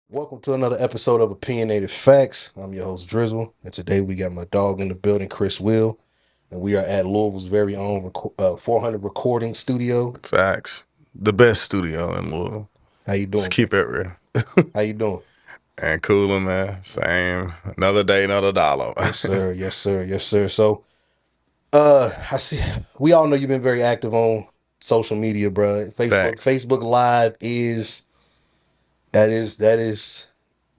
Welcome to another episode of Opinionated Facts. I'm your host Drizzle, and today we got my dog in the building, Chris Will, and we are at Louisville's very own 400 recording studio. Facts. The best studio in Louisville. How you Just doing? keep it real. How you doing? And cooling, man. Same. Another day, another dollar. Yes, sir. Yes, sir. Yes, sir. So, I see. We all know you've been very active on social media, bro. Facebook, Facts. Facebook Live is that is.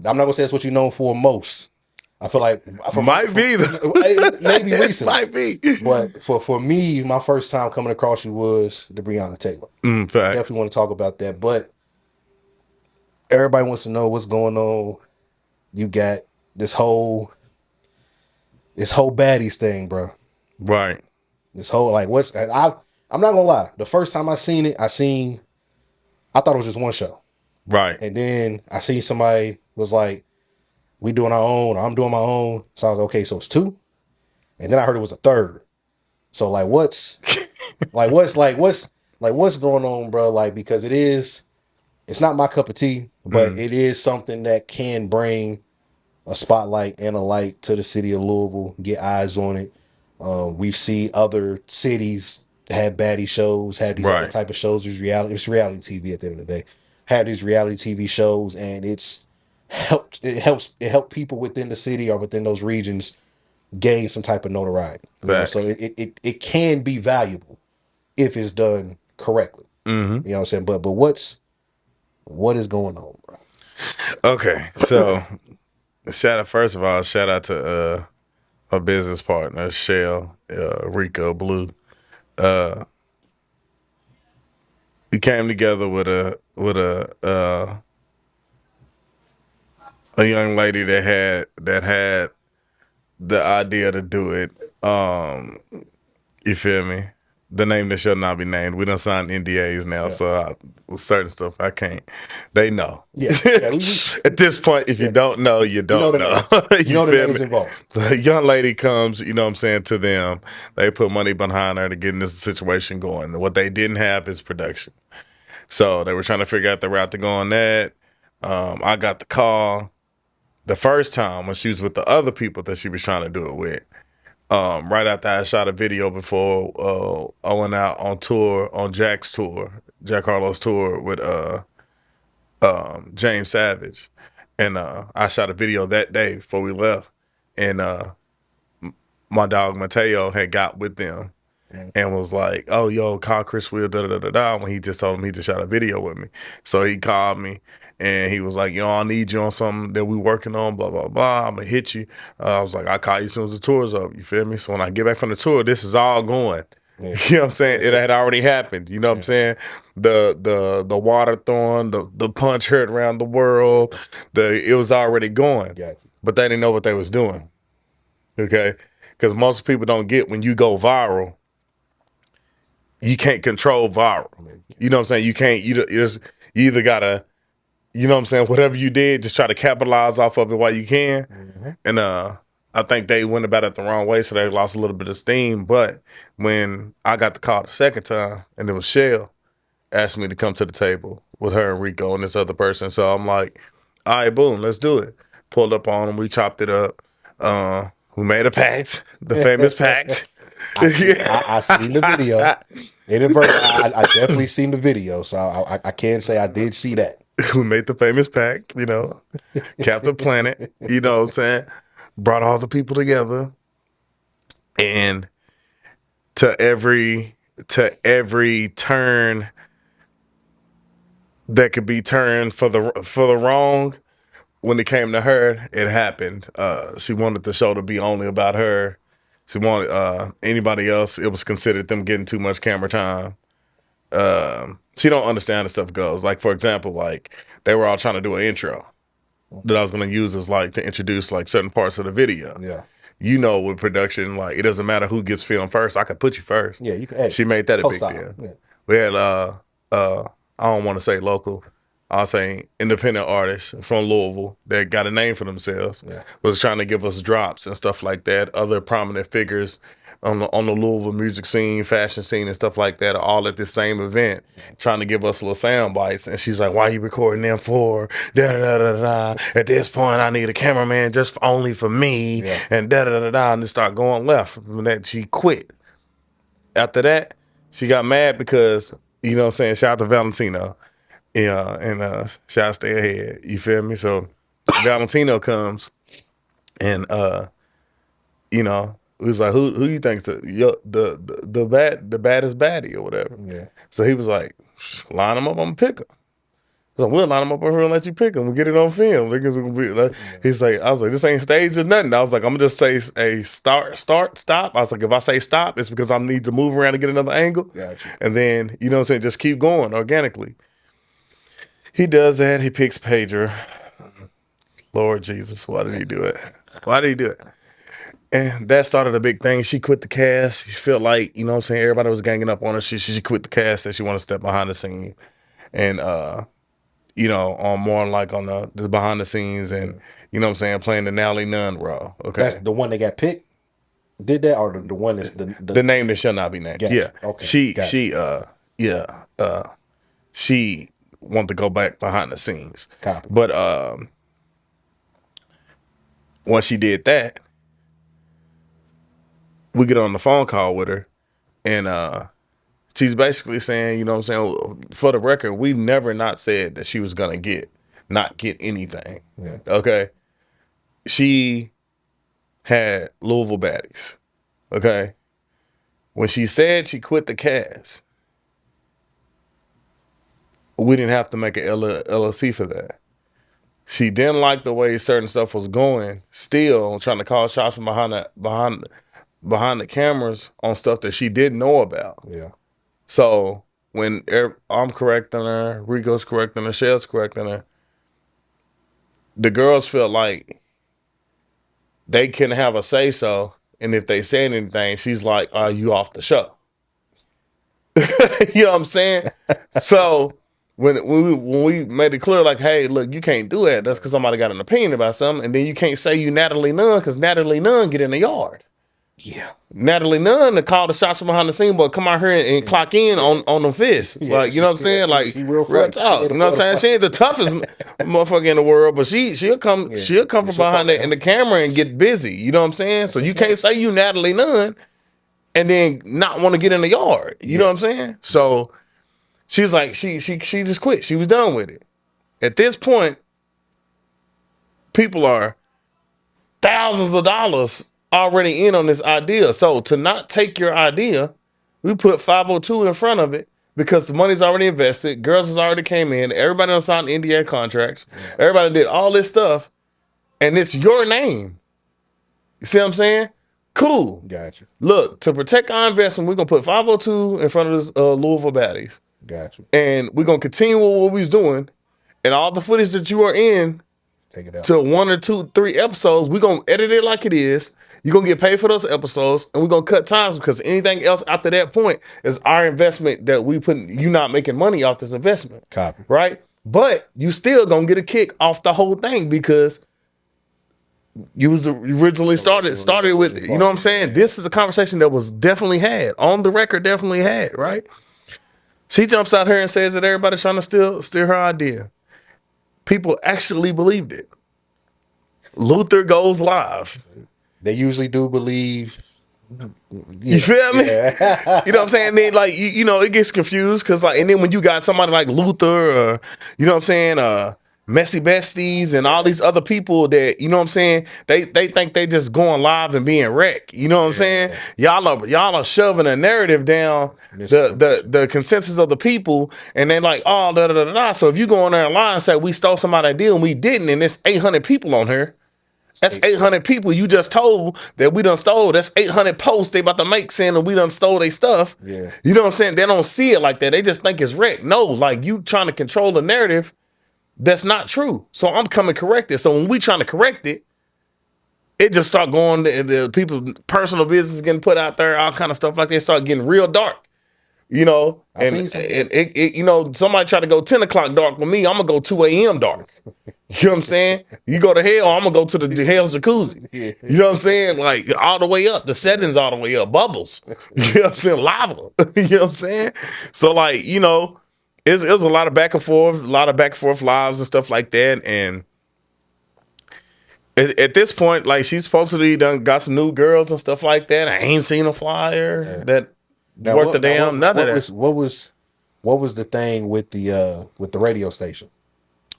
I'm not gonna say that's what you're known for most. I feel like Might be maybe recently. Might be. But for me, my first time coming across you was the Breonna Taylor. Fact. Definitely want to talk about that. But everybody wants to know what's going on. You got this whole baddies thing, bro. Right. This whole I'm not gonna lie. The first time I seen it, I thought it was just one show. Right. And then I seen somebody was like, we doing our own, or I'm doing my own. So I was like, okay, so it's two. And then I heard it was a third. So what's going on, bro? Like, because it's not my cup of tea, but it is something that can bring a spotlight and a light to the city of Louisville, get eyes on it. We've seen other cities have baddie shows, have these other type of shows. It's reality TV at the end of the day. Have these reality TV shows, and it helped people within the city or within those regions gain some type of notoriety. So it can be valuable if it's done correctly. You know what I'm saying? But what is going on, bro? Okay. So first of all, shout out to a business partner, Shell, Rico Blue. We came together with a young lady that had the idea to do it. You feel me? The name that shall not be named. We done signed NDAs now, so certain stuff I can't. They know. Yeah. At this point, if you don't know, you don't know. You know the names involved. The young lady comes, you know what I'm saying, to them. They put money behind her to get this situation going. What they didn't have is production. So they were trying to figure out the route to go on that. I got the call the first time when she was with the other people that she was trying to do it with. Right after I shot a video before I went out on tour, on Jack Harlow's tour with James Savage. And I shot a video that day before we left. And my dog Mateo had got with them and was like, oh, yo, call Chris Will, da-da-da-da-da, when he just told him he just shot a video with me. So he called me. And he was like, yo, I need you on something that we working on, blah, blah, blah. I'm going to hit you. I was like, I'll call you as soon as the tour's up. You feel me? So when I get back from the tour, this is all going. Yeah. You know what I'm saying? It had already happened. You know what I'm saying? The water throwing, the punch heard around the world. It was already going. But they didn't know what they was doing. Okay? Because most people don't get when you go viral, you can't control viral. You know what I'm saying? You can't, you either got to, you know what I'm saying? Whatever you did, just try to capitalize off of it while you can. Mm-hmm. And I think they went about it the wrong way, so they lost a little bit of steam. But when I got the call the second time, and it was Shell, asked me to come to the table with her and Rico and this other person. So I'm like, all right, boom, let's do it. Pulled up on them. We chopped it up. We made a pact, the famous pact. I seen the video. I definitely seen the video, so I can say I did see that. We made the famous pact, you know, Captain Planet, you know what I'm saying? Brought all the people together, and to every turn that could be turned for the wrong, when it came to her, it happened. She wanted the show to be only about her. She wanted anybody else, it was considered them getting too much camera time. She don't understand how stuff goes. Like, for example, like they were all trying to do an intro that I was going to use as like to introduce like certain parts of the video. Yeah. You know, with production, like it doesn't matter who gets filmed first. I could put you first. Yeah, you can edit. She made that a big deal. Yeah. We had I don't want to say local, I'll say independent artists from Louisville that got a name for themselves. Yeah. Was trying to give us drops and stuff like that. Other prominent figures on the Louisville music scene, fashion scene, and stuff like that, are all at this same event, trying to give us little sound bites. And she's like, "Why are you recording them for? Da da da da. At this point, I need a cameraman just only for me." Yeah. And da da da da. And it started going left. From that, she quit. After that, she got mad because, you know what I'm saying, shout out to Valentino. Yeah, and shout out Stay Ahead. You feel me? So Valentino comes and you know, it was like, who you think's the baddest baddie or whatever. Yeah. So he was like, line them up, I'm gonna pick them. So we'll line them up over here and let you pick them. We'll get it on film. He's like, I was like, this ain't staged or nothing. I was like, I'm gonna just say a start, stop. I was like, if I say stop, it's because I need to move around to get another angle. Gotcha. And then, you know what I'm saying, just keep going organically. He does that. He picks pager. Lord Jesus, why did he do it? Why did he do it? And that started a big thing. She quit the cast. She felt like, you know what I'm saying, everybody was ganging up on her. She quit the cast, said she wanted to step behind the scene. And, you know, on more like on the behind the scenes and, you know what I'm saying, playing the Nally Nunn role. Okay. That's the one that got picked? Did that? Or the one that's the name that shall not be named. Gotcha. Yeah. Okay. She wanted to go back behind the scenes. Copy. But once she did that, we get on the phone call with her, and she's basically saying, you know what I'm saying, for the record, we never not said that she was gonna not get anything. Yeah. Okay. She had Louisville Baddiez. Okay. When she said she quit the cast, we didn't have to make an LLC for that. She didn't like the way certain stuff was going, still trying to call shots from behind the cameras on stuff that she didn't know about. Yeah. So when I'm correcting her, Rico's correcting her, Shell's correcting her, the girls felt like they can have a say so, and if they say anything, she's like, "Are you off the show?" You know what I'm saying? So when we made it clear, like, hey, look, you can't do that. That's because somebody got an opinion about something, and then you can't say you Natalie Nunn because Natalie Nunn get in the yard. Yeah. Natalie Nunn to call the shots from behind the scene, but come out here and clock in on them fists. Yeah, like, you know what I'm saying? Like, real talk. You know what I'm saying? She ain't the toughest motherfucker in the world, but she'll come from behind in the camera and get busy. You know what I'm saying? So you can't say you Natalie Nunn and then not want to get in the yard. You know what I'm saying? So she's like, she just quit. She was done with it. At this point, people are thousands of dollars already in on this idea. So to not take your idea, we put 502 in front of it because the money's already invested. Girls has already came in. Everybody done signed NDA contracts. Everybody did all this stuff. And it's your name. You see what I'm saying? Cool. Gotcha. Look, to protect our investment, we're going to put 502 in front of this Louisville Baddiez. Gotcha. And we're going to continue with what we was doing. And all the footage that you are in, take it out to 1 or 2, 3 episodes, we're going to edit it like it is. You're going to get paid for those episodes, and we're going to cut times because anything else after that point is our investment that we put. You not making money off this investment. Copy. Right? But you still going to get a kick off the whole thing because you was originally started with it. You know what I'm saying? This is a conversation that was definitely had. On the record, definitely had, right? She jumps out here and says that everybody's trying to steal her idea. People actually believed it. Luther goes live. They usually do believe. You feel me? Yeah. You know what I'm saying? Then like you know, it gets confused because like, and then when you got somebody like Luther, or you know what I'm saying, Messy Besties, and all these other people that you know what I'm saying, they think they just going live and being wrecked. You know what I'm saying? Y'all are shoving a narrative down the consensus of the people, and then like oh da da da da. So if you go on there and lie and say we stole somebody's idea and we didn't, and there's 800 people on here. That's 800 people you just told that we done stole. That's 800 posts they about to make saying that we done stole their stuff. Yeah. You know what I'm saying? They don't see it like that. They just think it's wrecked. No, like you trying to control the narrative that's not true. So I'm coming to correct it. So when we trying to correct it, it just start going to people's personal business getting put out there, all kind of stuff like that. Start getting real dark. You know, I and seen some. it you know, somebody try to go 10 o'clock dark with me, I'm gonna go 2 a.m. dark. You know what I'm saying? You go to hell, I'm gonna go to the hell's jacuzzi. Yeah. You know what I'm saying? Like all the way up, the settings all the way up, bubbles. You know what I'm saying? Lava. You know what I'm saying? So like, you know, it's a lot of back and forth, lives and stuff like that. And at this point, like she's supposed to be done got some new girls and stuff like that. I ain't seen a flyer that worth a damn none of that. What was the thing with the radio station?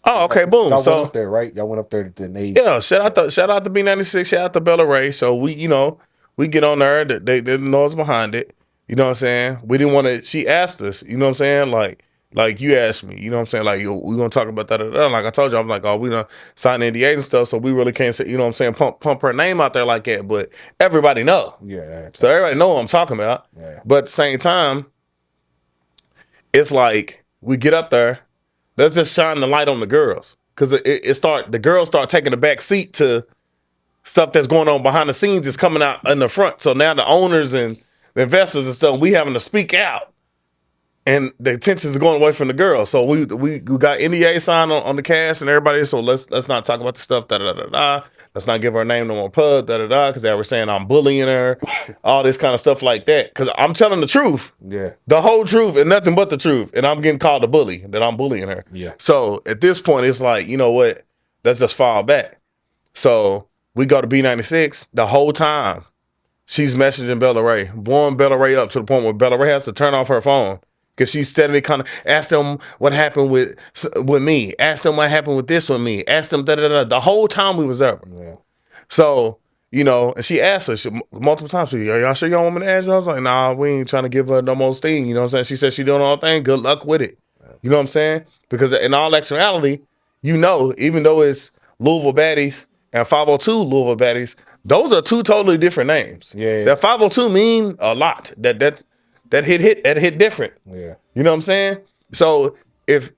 Oh, okay, boom. Y'all So went up there, right? Y'all went up there to Navy. yeah, shout out to B96, shout out to Bella Ray. So we, you know, we get on there. They know us behind it. You know what I'm saying? We didn't want to. She asked us. You know what I'm saying? Like you asked me. You know what I'm saying? Like we gonna talk about that. Like I told you, I'm like, oh, we done signed NDAs and stuff, so we really can't say. You know what I'm saying? Pump her name out there like that. But everybody know. Yeah. So everybody know what I'm talking about. Yeah. But at the same time, it's like we get up there. Let's just shine the light on the girls. Because the girls start taking the back seat to stuff that's going on behind the scenes is coming out in the front. So now the owners and the investors and stuff, we having to speak out. And the attention is going away from the girls. So we got NDA signed on the cast and everybody. So let's not talk about the stuff, da-da-da-da-da. Let's not give her name no more pub, da-da-da, because they were saying I'm bullying her, all this kind of stuff like that. Because I'm telling the truth. Yeah. The whole truth and nothing but the truth. And I'm getting called a bully, that I'm bullying her. Yeah. So at this point, it's like, you know what? Let's just fall back. So we go to B96 the whole time. She's messaging Bella Ray, blowing Bella Ray up to the point where Bella Ray has to turn off her phone. Because she's steadily kind of asked them what happened with me. Asked them what happened with this with me. Asked them da-da-da. The whole time we was there. Yeah. So, you know, and she asked us multiple times, y'all sure y'all want me to ask you? I was like, nah, we ain't trying to give her no more steam. You know what I'm saying? She said she doing all thing. Good luck with it. You know what I'm saying? Because in all actuality, you know, even though it's Louisville Baddiez and 502 Louisville Baddiez, those are two totally different names. Yeah. That 502 mean a lot. That hit different. Yeah. You know what I'm saying? So if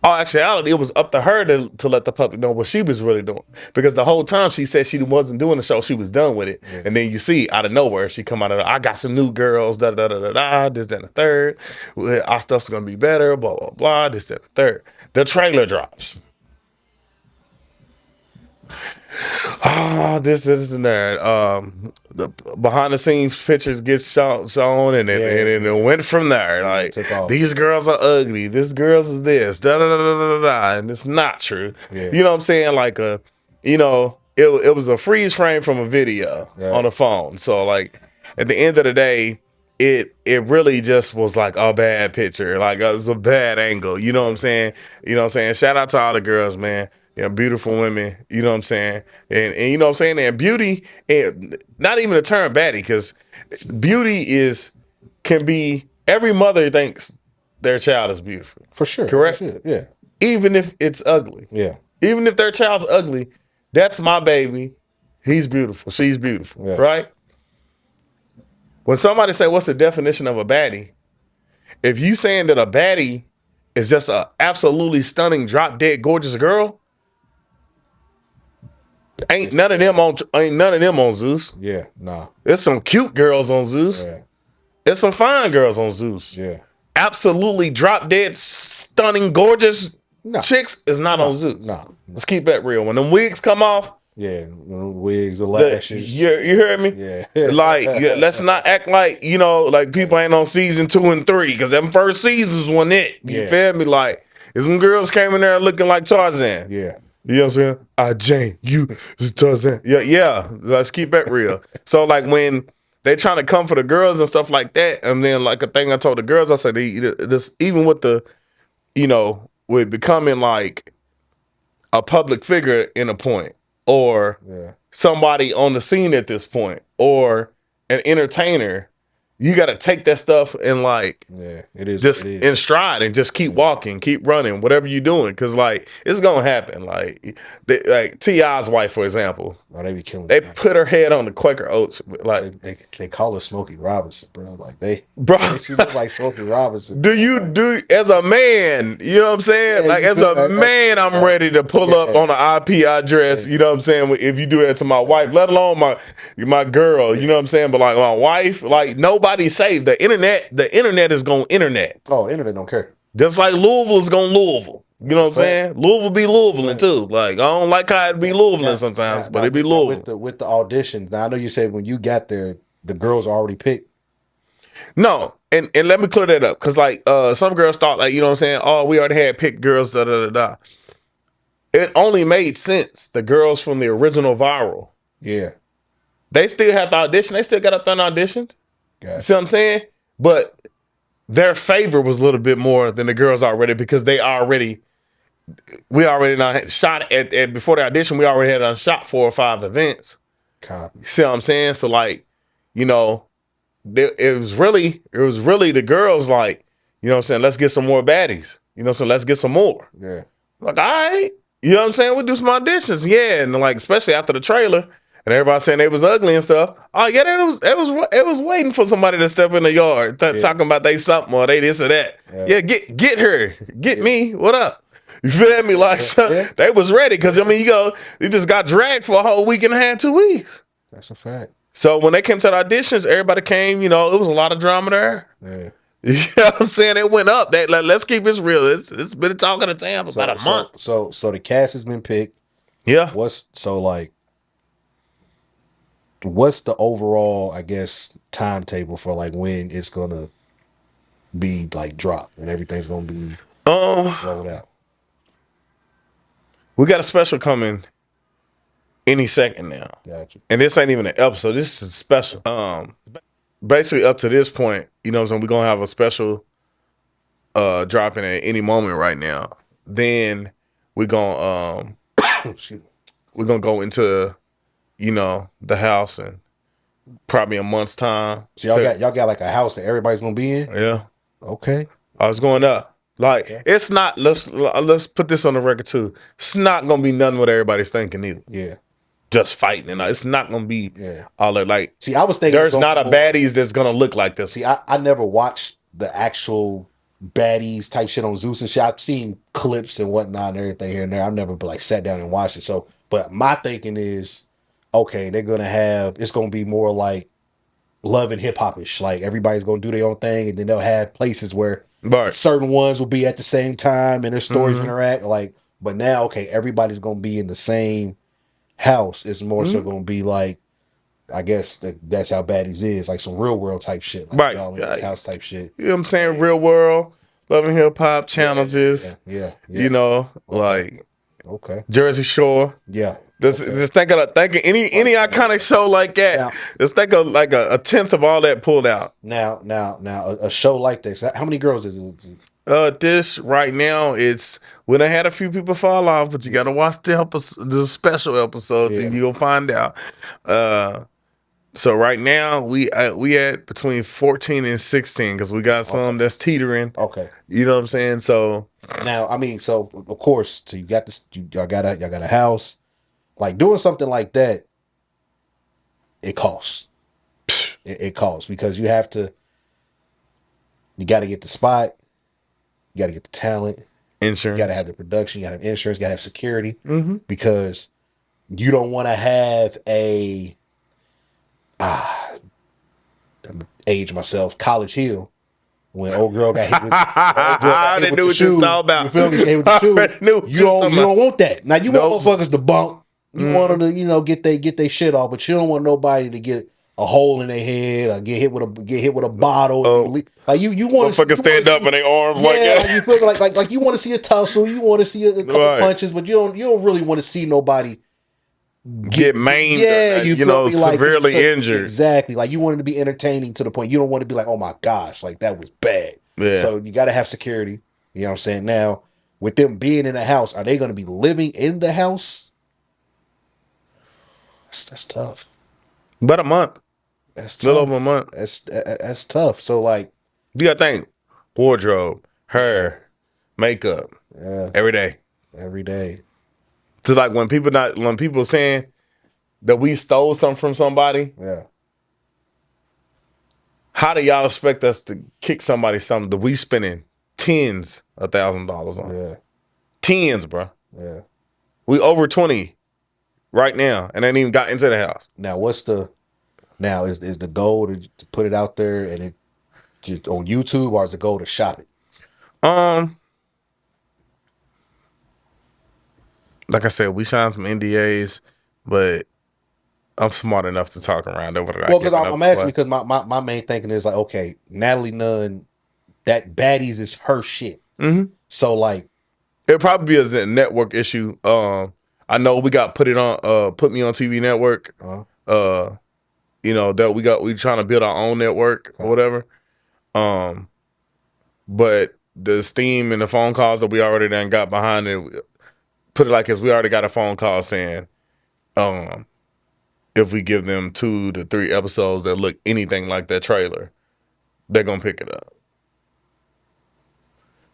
all actuality, it was up to her to let the public know what she was really doing. Because the whole time she said she wasn't doing the show, she was done with it. Yeah. And then you see out of nowhere, she come out of I got some new girls, this, that, and the third. Our stuff's gonna be better, blah, blah, blah, this, that, and the third. The trailer drops. This and that. The behind the scenes pictures get shown and it went from there. Like these girls are ugly. This girls is this. Da da da da da da. And it's not true. Yeah. You know what I'm saying? Like you know, it was a freeze frame from a video on the phone. So like at the end of the day, it really just was like a bad picture. Like it was a bad angle. You know what I'm saying? You know what I'm saying? Shout out to all the girls, man. Yeah, beautiful women, you know what I'm saying? And you know what I'm saying? And beauty, and not even a term baddie, because beauty can be, every mother thinks their child is beautiful. For sure. Correct? For sure. Yeah. Even if it's ugly. Yeah. Even if their child's ugly, that's my baby. He's beautiful. She's beautiful. Yeah. Right? When somebody say, what's the definition of a baddie? If you saying that a baddie is just a absolutely stunning, drop dead, gorgeous girl, Ain't none of them on Zeus. Yeah, nah. There's some cute girls on Zeus. Yeah. There's some fine girls on Zeus. Yeah. Absolutely drop dead, stunning, gorgeous chicks is not on Zeus. Nah. Let's keep that real. When them wigs come off. Yeah, wigs or lashes. You hear me? Yeah. Like, let's not act like, you know, like people ain't on season 2 and 3, because them first seasons wasn't it. You feel me? Like, if some girls came in there looking like Tarzan. Yeah. You know what I'm saying? Jane, you Tarzan. Yeah. Let's keep that real. So like when they trying to come for the girls and stuff like that, and then like a thing I told the girls, I said, this even with the, you know, with becoming like a public figure in a point, or somebody on the scene at this point, or an entertainer, you got to take that stuff and like, it is just in stride and just keep walking, keep running, whatever you're doing, because like it's gonna happen. Like T.I.'s wife, for example, they be killing. They put her head on the Quaker Oats, like they call her Smokey Robinson, bro. Like bro, she look like Smokey Robinson. Do as a man? You know what I'm saying? Like as a man, I'm ready to pull up on an IP address. You know what I'm saying? If you do that to my wife, let alone my girl. You know what I'm saying? But like my wife, like nobody's safe. The internet is gonna internet. Oh, the internet don't care. Just like Louisville is gonna Louisville. You know what I'm saying? Louisville be Louisville too. Like I don't like how it be Louisville sometimes, but it be Louisville. With the audition. Now I know you said when you got there, the girls are already picked. No, and let me clear that up, because like some girls thought, like, you know what I'm saying, oh, we already had picked girls, da da da da. It only made sense the girls from the original Viral. Yeah. They still had to audition. They still got up there and auditioned. Gotcha. You see what I'm saying? But their favor was a little bit more than the girls already, because we already shot at before the audition, we already had shot 4 or 5 events. Copy. You see what I'm saying? So like, you know, it was really the girls like, you know what I'm saying, let's get some more baddies. You know what I'm saying? Let's get some more. Yeah. Like, all right. You know what I'm saying? We'll do some auditions. Yeah. And like, especially after the trailer and everybody saying they was ugly and stuff. Oh yeah, it was waiting for somebody to step in the yard talking about they something or they this or that. Yeah, get her. Get me. What up? You feel me? Like they was ready, because I mean you just got dragged for a whole week and a half, 2 weeks. That's a fact. So when they came to the auditions, everybody came, you know, it was a lot of drama there. Yeah. You know what I'm saying? It went up. Let's keep this real. It's been talking to town for about a month. So the cast has been picked. Yeah. What's the overall, I guess, timetable for like when it's gonna be like dropped and everything's gonna be rolled out? We got a special coming any second now. Gotcha. And this ain't even an episode. This is special. Basically up to this point, you know what I'm saying, we're gonna have a special dropping at any moment right now. Then we're gonna go into, you know, the house in probably a month's time. So y'all got like a house that everybody's gonna be in? Yeah. Okay. I was going up. Like, it's not, let's put this on the record too. It's not gonna be nothing what everybody's thinking either. Yeah. Just fighting, and it's not gonna be all that. Like, see, I was thinking there's not a baddies that's gonna look like this. See, I never watched the actual baddies type shit on Zeus and shit. I've seen clips and whatnot and everything here and there. I've never like sat down and watched it. So, but my thinking is, okay, it's gonna be more like Love and Hip Hop-ish. Like everybody's gonna do their own thing, and then they'll have places where certain ones will be at the same time and their stories interact. Like, but now, okay, everybody's gonna be in the same house. It's more so gonna be like, I guess that's how baddies is, like some real world type shit, like y'all in the house type shit. You know what I'm saying? Real world, Love and Hip Hop challenges. Yeah. You know, like Jersey Shore. Yeah. Just think of any iconic show like that. Now, just think of like a tenth of all that pulled out. Now, a show like this, how many girls is it? This right now, we done had a few people fall off, but you got to watch the special episode, and you'll find out. So right now we at between 14 and 16, because we got some that's teetering. Okay, you know what I'm saying. So now, I mean, so of course, so you got this. Y'all got a house. Like doing something like that, it costs. It costs, because you got to get the spot, you got to get the talent, insurance, you got to have the production, you got to have insurance, you got to have security, because you don't want to have I'm gonna age myself, College Hill, when old girl got hit with, the shoe. You feel me? Hit with the shoe. You don't want that. Now you want motherfuckers to bump. You want them to, you know, get their shit off, but you don't want nobody to get a hole in their head or get hit with a bottle. Like you want to stand up in their arms like that. You feel like you want to see a tussle, you want to see a couple punches, but you don't really want to see nobody get maimed. Yeah, you know, severely injured. Exactly. Like you want it to be entertaining to the point you don't want to be like, oh my gosh, like that was bad. Yeah. So you got to have security. You know what I'm saying? Now, with them being in the house, are they going to be living in the house? That's tough. About a month. That's Little tough. over a month. That's tough. So like, You got to think wardrobe, hair, makeup, yeah, every day. every day. So like when people saying that we stole something from somebody, Yeah, how do y'all expect us to kick somebody something that we spending tens of $1,000s on? yeah, Tens, bro. yeah. We over 20 right now and ain't even got into the house. Now, is the goal to put it out there and it just on YouTube, or is the goal to shop it? Um, like I said, we signed some NDAs, but I'm smart enough to talk around over that. Well, because I'm asking because my main thinking is like, okay, Natalie Nunn, that Baddies is her shit. Mm-hmm. So like, It'll probably be a network issue. I know we got put me on TV network. That we trying to build our own network or whatever. But the steam and the phone calls that we already done got behind it, put it like this, we already got a phone call saying, if we give them 2 to 3 episodes that look anything like that trailer, they're gonna pick it up.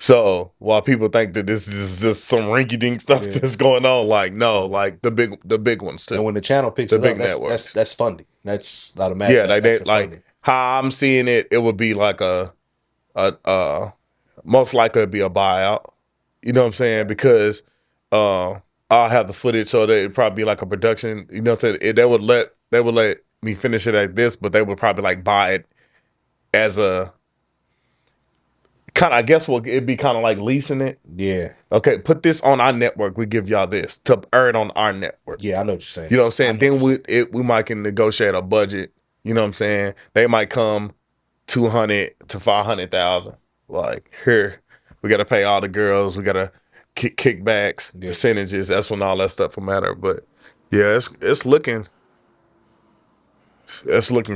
So while people think that this is just some rinky-dink stuff that's going on, like no, like the big ones too. And when the channel picks the it big up, networks, that's funding. That's automatic. yeah, That's like funding. how I'm seeing it, it would be like a most likely it'd be a buyout. You know what I'm saying? Because I'll have the footage, so that it'd probably be like a production. You know what I'm saying? They would let me finish it like this, but they would probably like buy it as a kind of, I guess it'd be kind of like leasing it. Yeah. Okay, put this on our network. We give y'all this to earn on our network. Yeah, I know what you're saying. You know what I'm saying? Then we might can negotiate a budget. You know what I'm saying? They might come 200 to 500,000. Like here, we got to pay all the girls. We got to kickbacks, percentages. That's when all that stuff will matter. But yeah, it's looking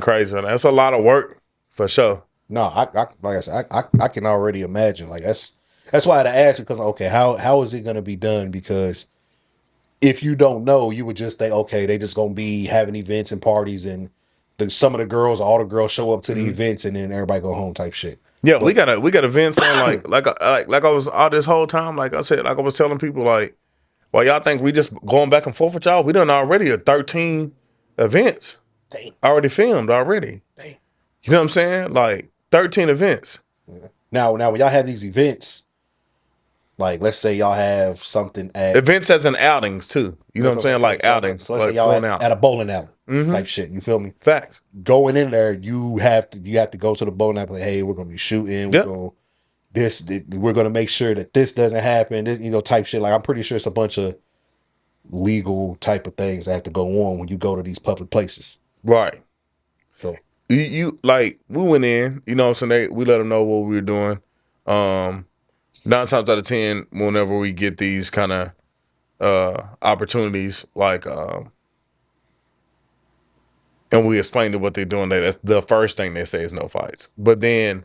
crazy. Man. That's a lot of work for sure. No, like I said, I can already imagine. Like that's why I had to ask, because okay, how is it going to be done? Because if you don't know, you would just think, okay, they just gonna be having events and parties, and some of the girls, all the girls show up to the events, and then everybody go home type shit. Yeah, but we got events on like I was all this whole time. Like I said, like I was telling people, like, well, y'all think we just going back and forth with y'all? We done already 13 events already filmed already. Dang. You know what I'm saying? Like 13 events. Yeah. Now when y'all have these events, like let's say y'all have something at events as in outings too. You know what I'm saying? Like outings. So let's like say y'all at a bowling alley type shit. You feel me? Facts. Going in there, you have to go to the bowling alley. Like, hey, we're gonna be shooting. We're gonna make sure that this doesn't happen. This, type shit. Like I'm pretty sure it's a bunch of legal type of things that have to go on when you go to these public places. Right. So you like we went in. You know what I'm saying? We let them know what we were doing. 9 times out of 10, whenever we get these kind of opportunities, like and we explain to what they're doing, that's the first thing they say is no fights. But then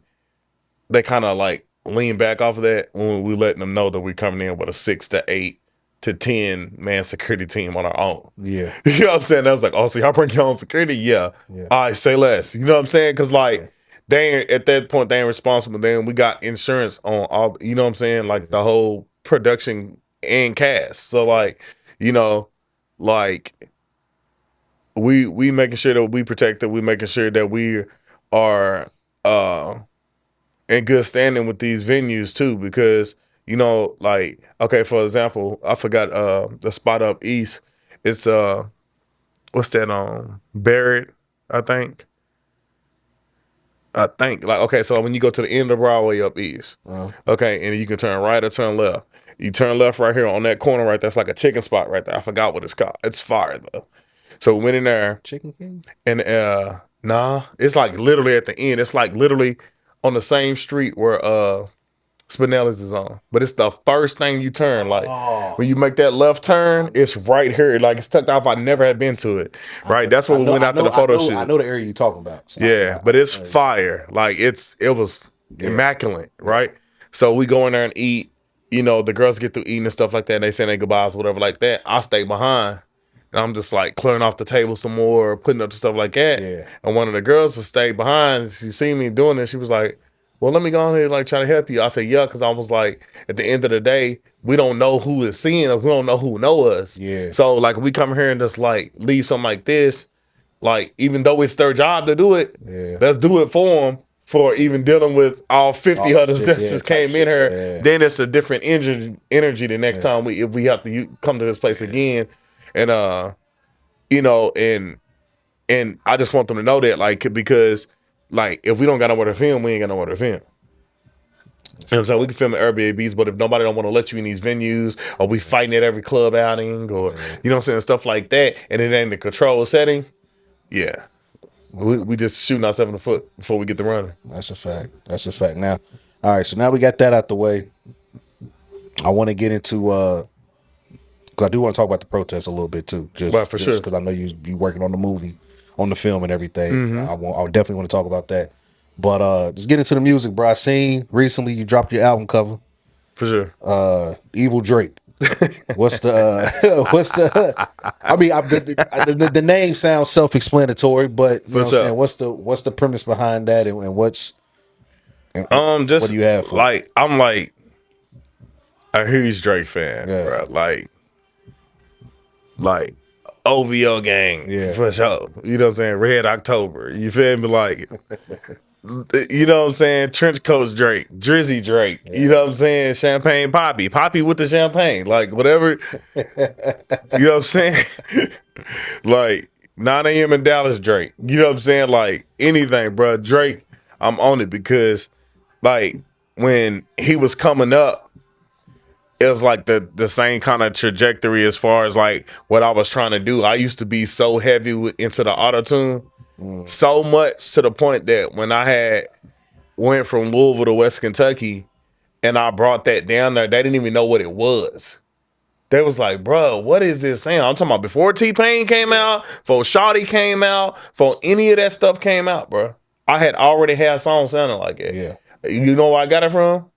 they kind of like lean back off of that when we letting them know that we're coming in with a 6 to 8 to 10 man security team on our own. Yeah. You know what I'm saying? I was like, oh, so y'all bring your own security? Yeah. All right, say less. You know what I'm saying? Because like they ain't, at that point, they ain't responsible. Then we got insurance on all, you know what I'm saying? Like the whole production and cast. So like, like we making sure that we protected. We making sure that we are in good standing with these venues too, because like, okay, for example, I forgot the spot up east. It's what's that Barrett, I think. Like, okay, so when you go to the end of Broadway up east, okay, and you can turn right or turn left. You turn left right here on that corner right there. That's like a chicken spot right there. I forgot what it's called. It's fire though. So we went in there. Chicken King? And nah, it's like literally at the end. It's like literally on the same street where Spinelli's is on. But it's the first thing you turn. Like when you make that left turn, it's right here. Like it's tucked off. I never had been to it. Right? That's when we went out to the photo shoot. I know the area you're talking about. So yeah, but it's fire. Like it was immaculate, right? So we go in there and eat. The girls get through eating and stuff like that. And they say their goodbyes, whatever like that. I stay behind And I'm just like clearing off the table some more, putting up the stuff like that. Yeah. And one of the girls that stayed behind, she seen me doing this. She was like, well, let me go on here like try to help you. I said, yeah, because I was like, at the end of the day, we don't know who is seeing us. We don't know who know us. Yeah. So like if we come here and just like leave something like this, like even though it's their job to do it, let's do it for them. For even dealing with all 50 others that just came in here, then it's a different energy the next time if we have to come to this place again. And you know, and I just want them to know that, like, because like if we don't got nowhere to film, we ain't got nowhere to film. You know, so we can film at Airbnbs, but if nobody don't want to let you in these venues, or we fighting at every club outing, or you know what I'm saying, stuff like that, and it ain't the control setting, we just shooting ourselves in the foot before we get to running. That's a fact. That's a fact. Now, all right, so now we got that out the way. I want to get into because I do want to talk about the protests a little bit too, just for sure, because I know you working on the movie, on the film and everything. I definitely want to talk about that. But just get into the music, bro. I seen recently you dropped your album cover. For sure. Evil Drake. What's the I mean, the name sounds self-explanatory, but you know what I'm saying, what's the premise behind that, and what do you have for like I'm like a huge Drake fan, bro. Like OVO gang, for sure. You know what I'm saying? Red October. You feel me? Like you know what I'm saying? Trench coats Drake, Drizzy Drake. You know what I'm saying? Champagne Poppy with the champagne, like whatever. You know what I'm saying? Like 9 a.m. in Dallas Drake. You know what I'm saying? Like anything, bro. Drake, I'm on it because like when he was coming up, it was like the same kind of trajectory as far as like what I was trying to do. I used to be so heavy into the auto-tune. So much to the point that when I went from Louisville to West Kentucky and I brought that down there, they didn't even know what it was. They was like, bro, what is this saying? I'm talking about before T-Pain came out, before Shawty came out, before any of that stuff came out, bro. I had already had songs sounding like that. Yeah. You know where I got it from?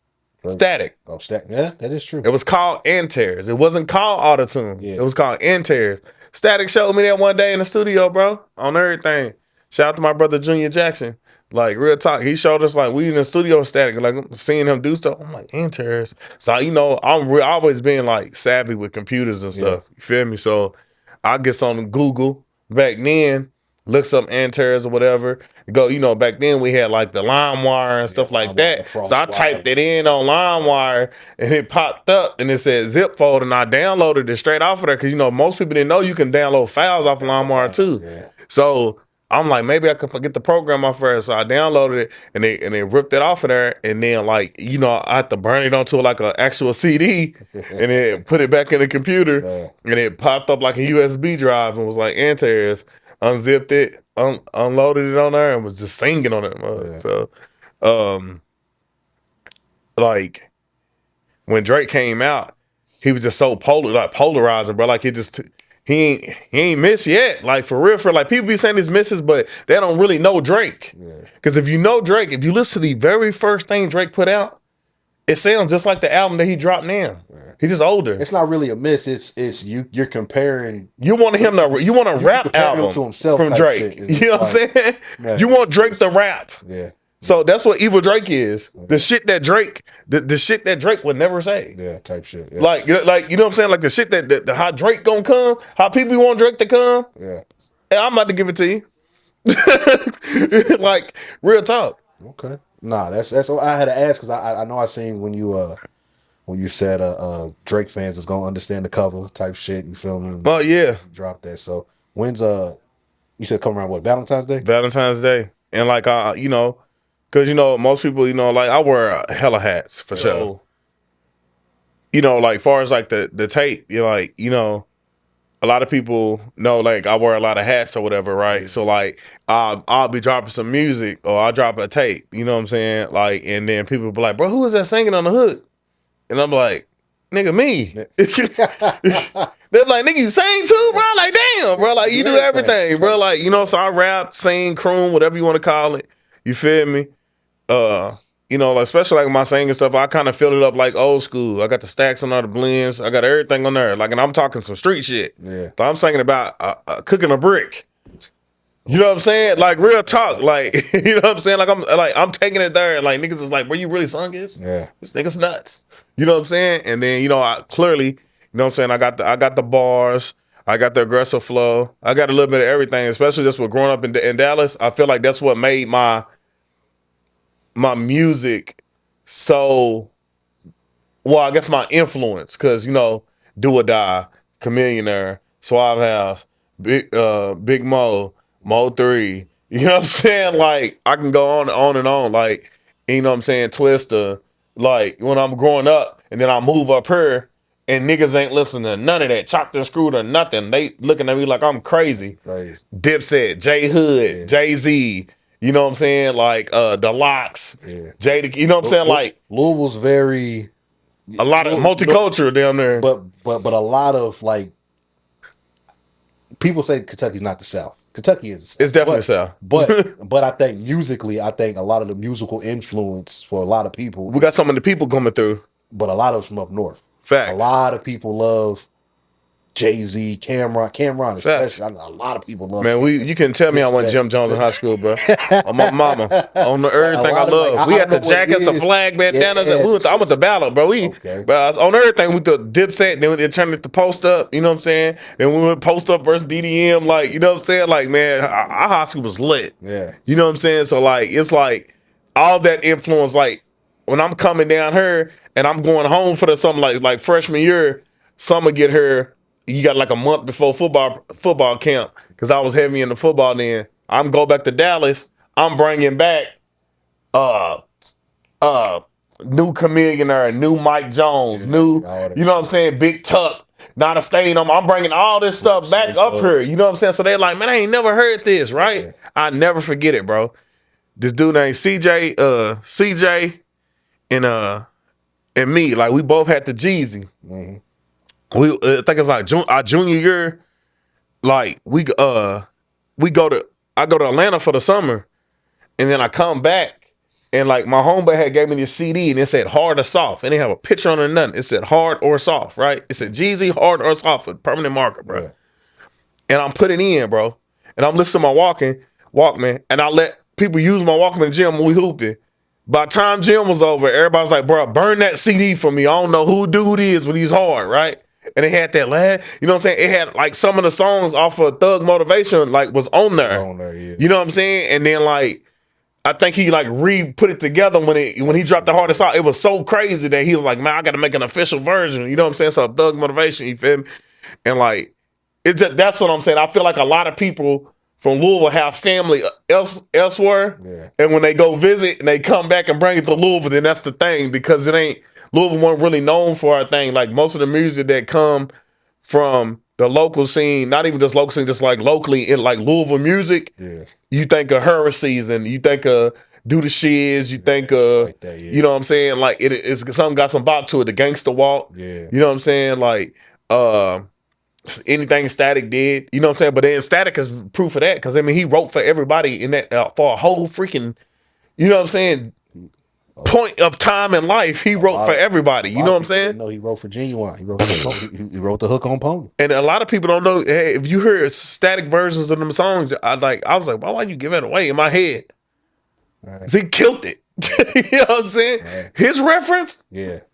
Static. Oh, Static. Yeah, that is true. It was called Antares. It wasn't called Autotune. Yeah. It was called Antares. Static showed me that one day in the studio, bro, on everything. Shout out to my brother Junior Jackson. Like real talk, he showed us like we in the studio Static, like seeing him do stuff. I'm like Antares. So you know, I'm always being like savvy with computers and stuff. You feel me? So I get on Google back then, looks up Antares or whatever. Go, you know, back then we had like the LimeWire and stuff like that. So I typed it in on LimeWire and it popped up and it said zip folder, and I downloaded it straight off of there because you know most people didn't know you can download files off of LimeWire too. So I'm like, maybe I could get the program off first. So I downloaded it and they ripped it off of there. And then like, you know, I had to burn it onto like an actual CD and then put it back in the computer and it popped up like a USB drive and was like Antares. Unzipped it, unloaded it on there and was just singing on it. So, like when Drake came out, he was just so polarizing, bro. Like he ain't missed yet. Like for real, like people be saying he's misses, but they don't really know Drake. Because if you know Drake, if you listen to the very first thing Drake put out, it sounds just like the album that he dropped now. He's just older. It's not really a miss. It's you're comparing. You want a rap album to himself from Drake. You know what I'm saying? You want Drake to rap. Yeah. So that's what Evil Drake is. The shit that Drake, the shit that Drake would never say. Yeah, type shit. Yeah. Like you know what I'm saying? Like the shit that how Drake gonna come, how people want Drake to come. Yeah. And I'm about to give it to you. Like real talk. Okay. Nah, that's what I had to ask because I know I seen when you said Drake fans is gonna understand the cover type shit. You feel me? Oh yeah. Drop that. So when's you said come around what, Valentine's Day? Valentine's Day. And like you know, because you know most people, you know, like I wear hella hats for sure. You know, like far as like the tape, you're like, you know, a lot of people know like I wear a lot of hats or whatever, right? So like I'll be dropping some music or I'll drop a tape, you know what I'm saying? Like, and then people will be like, bro, who is that singing on the hook? And I'm like, nigga, me. They're like, nigga, you sing too, bro? Like, damn, bro. Like, you do everything, bro. Like, you know, so I rap, sing, croon, whatever you want to call it. You feel me? you know, like, especially like my singing stuff, I kind of fill it up like old school. I got the stacks on all the blends. I got everything on there. Like, and I'm talking some street shit. Yeah. So I'm singing about cooking a brick. You know what I'm saying? Like real talk. Like, you know what I'm saying? Like I'm taking it there. And like niggas is like, where you really sung this? Yeah. This nigga's nuts. You know what I'm saying? And then, you know, I clearly, you know what I'm saying? I got the bars. I got the aggressive flow. I got a little bit of everything, especially just with growing up in Dallas. I feel like that's what made my music so, well, I guess my influence, because, you know, Do or Die, Chameleonaire, Suave House, Big Mo, Mo 3, you know what I'm saying? Like, I can go on and on. Like, you know what I'm saying? Twister, like, when I'm growing up, and then I move up here, and niggas ain't listening to none of that, chopped and screwed or nothing. They looking at me like I'm crazy. Dipset, J Hood, Jay-Z, you know what I'm saying? Like the Locks, Jada, you know what I'm saying? Like Louisville's very a lot of multicultural down there. But a lot of like people say Kentucky's not the South. Kentucky is the South. It's definitely the South. but I think musically, I think a lot of the musical influence for a lot of people. We got some of the people coming through. But a lot of them from up north. Fact. A lot of people love Jay-Z, Cameron especially. A lot of people love. Man, you can tell me I went Jim Jones in high school, bro. On my mama, on the everything I love. Like, we had the jackets, the flag bandanas, and I went to Ballot, bro. But on everything we the Dipset, then it turned it to Post Up. You know what I'm saying? Then we went Post Up versus DDM. Like, you know what I'm saying? Like, man, our high school was lit. Yeah. You know what I'm saying? So like, it's like all that influence. Like when I'm coming down here and I'm going home for something like freshman year, summer get here. You got like a month before football camp, because I was heavy into football then. I'm go back to Dallas. I'm bringing back new Chameleonaire, new Mike Jones, new, you know what I'm saying, Big Tuck, Not a Stadium. I'm bringing all this stuff back up here. You know what I'm saying? So they're like, man, I ain't never heard this, right? Yeah. I never forget it, bro. This dude named CJ, and me, like we both had the Jeezy. Mm-hmm. I think it's like our junior year. Like I go to Atlanta for the summer, and then I come back, and like my homeboy had gave me this CD, and it said hard or soft. It didn't have a picture on it or nothing. It said hard or soft, right? It said Jeezy hard or soft with permanent marker, bro. Yeah. And I'm putting in, bro, and I'm listening to my Walkman, and I let people use my Walkman in the gym when we hooping. By the time gym was over, everybody's like, bro, burn that CD for me. I don't know who dude is, but he's hard, right? And it had that lad, you know what I'm saying? It had like some of the songs off of Thug Motivation like was on there. Yeah. You know what I'm saying? And then like I think he like put it together when he dropped the hardest song. It was so crazy that he was like, man, I gotta make an official version. You know what I'm saying? So Thug Motivation, you feel me? And like that's what I'm saying. I feel like a lot of people from Louisville have family elsewhere. Yeah. And when they go visit and they come back and bring it to Louisville, then that's the thing, because Louisville wasn't really known for our thing. Like most of the music that come from the local scene, not even just local scene, just like locally in like Louisville music, you think of Heresies and you think of Do the Shiz, you think of, like that, you know what I'm saying? Like it's something got some bop to it, the Gangsta Walk. Yeah. You know what I'm saying? Like anything Static did, you know what I'm saying? But then Static is proof of that, because I mean he wrote for everybody in that for a whole freaking, you know what I'm saying, point of time in life. He wrote for everybody. You know what I'm saying? No, he wrote for Genuine. He wrote the hook on Pony. And a lot of people don't know. Hey, if you hear Static versions of them songs, I was like, why you give it away in my head? Right. He killed it. You know what I'm saying? Right. His reference,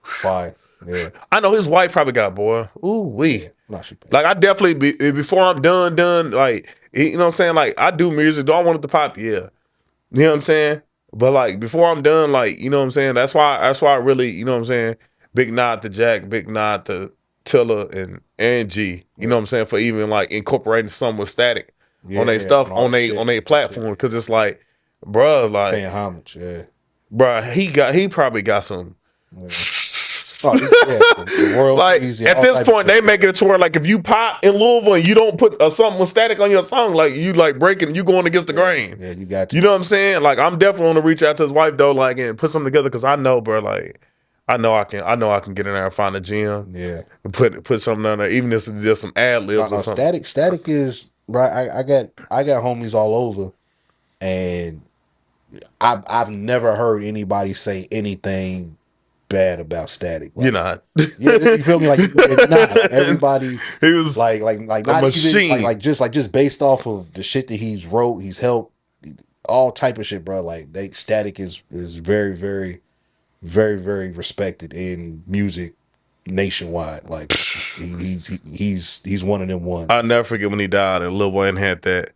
fine. Yeah, I know his wife probably got, boy. Ooh wee. Like I definitely before I'm done. Like you know what I'm saying? Like I do music. Do I want it to pop? Yeah. You know what I'm saying? But like before I'm done, like you know what I'm saying. That's why I really, you know what I'm saying. Big nod to Jack. Big nod to Tilla and G. You know what I'm saying, for even like incorporating something with Static on their stuff on their platform, because it's like, bruh, like paying homage. Yeah, bruh, he probably got some. Yeah. Like at this point, they make it to where like if you pop in Louisville and you don't put something with Static on your song, like you like breaking, you going against the grain. Yeah, you got to. You know what I'm saying? Like I'm definitely want to reach out to his wife though, like and put something together, because I know, bro, like I know I can get in there and find a gym. Yeah, and put something on there, even if it's just some ad libs or something. Static is right. I got homies all over, and I've never heard anybody say anything bad about Static. Like, You're not. Yeah, you feel me? Like, nah, like everybody, He was like a not even machine. like just based off of the shit that he's wrote, he's helped, all type of shit, bro. Like, Static is very, very, very, very respected in music nationwide. Like, he's one of them ones. I'll never forget when he died and Lil Wayne had that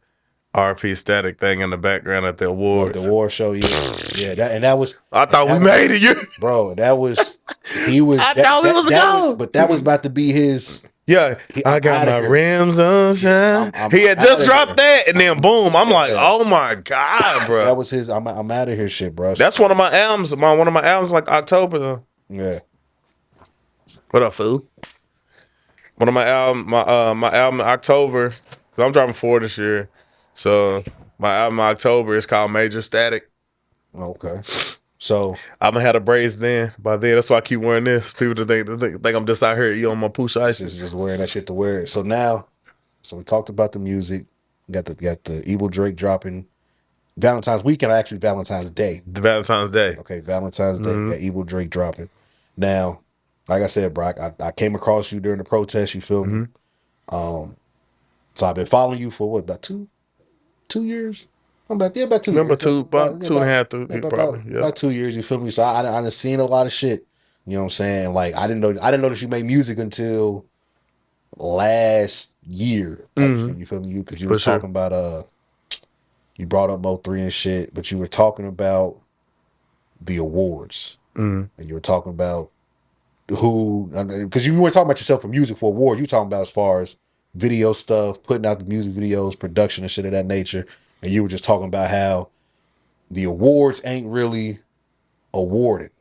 RP Static thing in the background at the awards. The award show, yeah, that was. I thought we made it, bro. That was he was. I thought we was a go. But that was about to be his. Yeah, I got my rims on shine. He had just dropped that, and then boom, I'm like, oh my god, bro. That was his. I'm out of here, shit, bro. That's one of my albums. One of my albums, like October though. Yeah. What up, fool? One of my album in October. So I'm dropping 4 this year. So my album in October is called Major Static. Okay. So I'm gonna have the braids then. By then, that's why I keep wearing this. People think I'm just out here, on my push ice. Just wearing that shit to wear it. So now, we talked about the music. Got the Evil Drake dropping Valentine's weekend, actually Valentine's Day. The Valentine's Day. Okay, Valentine's Day. Got Evil Drake dropping. Now, like I said, Brock, I came across you during the protest. You feel me? So I've been following you for what, about 2 years? About 2 years. About 2.5 probably. About 2 years. You feel me? So I done seen a lot of shit. You know what I'm saying? Like, I didn't know that you made music until last year. You feel me? Because you were talking about you brought up Mo3 and shit, but you were talking about the awards, and you were talking about who, because you weren't talking about yourself for music for awards. You were talking about as far as video stuff, putting out the music videos, production and shit of that nature. And you were just talking about how the awards ain't really awarded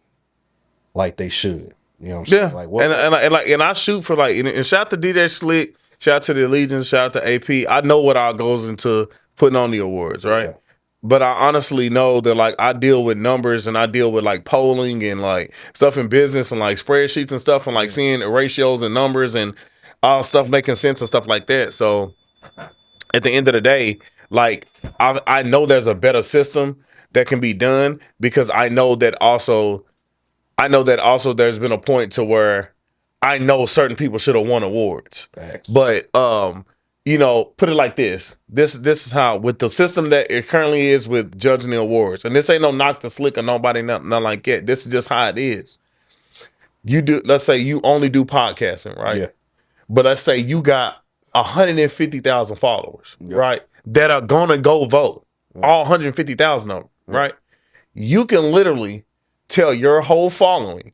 like they should. You know what I'm saying? Like, what, and I shoot for and shout out to DJ Slick, shout out to the Allegiance, shout out to AP. I know what all goes into putting on the awards, right? Yeah. But I honestly know that I deal with numbers and I deal with polling and stuff in business and spreadsheets and stuff and seeing ratios and numbers and all stuff making sense and stuff like that. So at the end of the day, I know there's a better system that can be done, because I know that also there's been a point to where I know certain people should have won awards. Facts. But put it like this. This is how, with the system that it currently is with judging the awards, and this ain't no knock to Slick or nobody, nothing like that. This is just how it is. Let's say you only do podcasting, right? Yeah. But let's say you got 150,000 followers, right? That are gonna go vote. All 150,000 of them, right? You can literally tell your whole following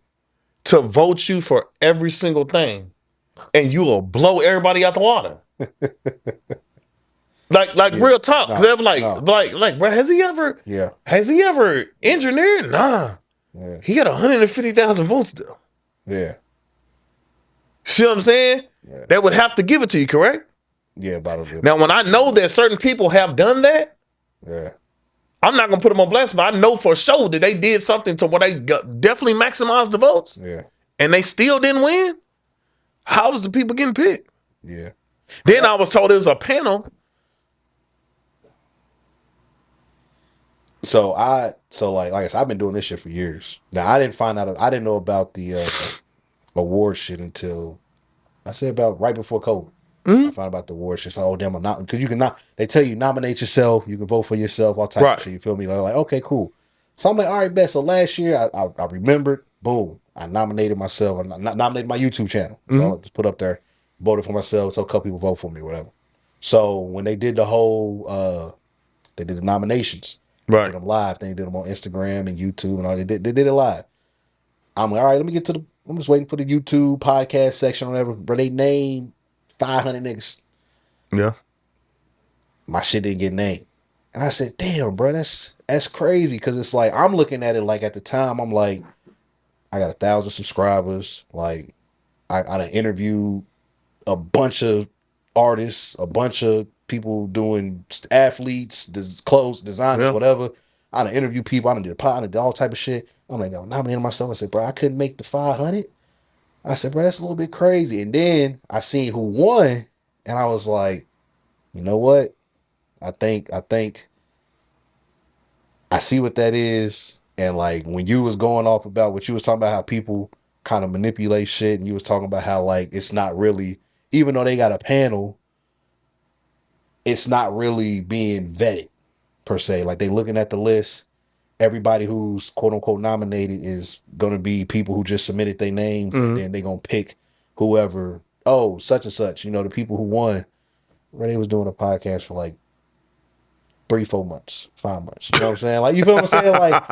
to vote you for every single thing, and you will blow everybody out the water. Real talk. They're bro, has he ever engineered? Nah. Yeah. He got 150,000 votes though. Yeah. See what I'm saying? Yeah. They would have to give it to you, correct? Yeah, about a bit. Now, when I know that certain people have done that, I'm not gonna put them on blast, but I know for sure that they did something to where they definitely maximized the votes. Yeah. And they still didn't win. How was the people getting picked? Yeah. Then I was told there was a panel. So like I said, I've been doing this shit for years. Now I didn't know about the award shit until I say about right before COVID. I found about the award shit. So, oh damn, I'm not, because you can not. They tell you nominate yourself, you can vote for yourself, all type of shit. You feel me? Like, okay, cool. So I'm like, all right, bet. So last year I remembered, boom, I nominated myself. I nominated my YouTube channel. So I just put up there, voted for myself. So a couple people vote for me, whatever. So when they did the whole, they did the nominations. Right. They did them live. They did them on Instagram and YouTube and all. They did it live. I'm like, all right, let me get to I'm just waiting for the YouTube podcast section or whatever. But they named 500 niggas. Yeah. My shit didn't get named. And I said, damn, bro, that's crazy. Because it's like, I'm looking at it like at the time, I'm like, I got 1,000 subscribers. Like, I done interviewed a bunch of artists, a bunch of people doing athletes, clothes, designers, whatever. I done interviewed people. I done did all type of shit. I'm like, I'm nominating myself. I said, bro, I couldn't make the 500. I said, bro, that's a little bit crazy. And then I seen who won, and I was like, you know what? I think I see what that is. And like when you was going off about what you was talking about, how people kind of manipulate shit, and you was talking about how like it's not really, even though they got a panel, it's not really being vetted per se. Like they looking at the list, everybody who's quote unquote nominated is gonna be people who just submitted their names, and then they gonna pick whoever. Oh, such and such. You know, the people who won. Renee was doing a podcast for like 3-4 months, 5 months. You know what I'm saying? Like, you feel what I'm saying? Like,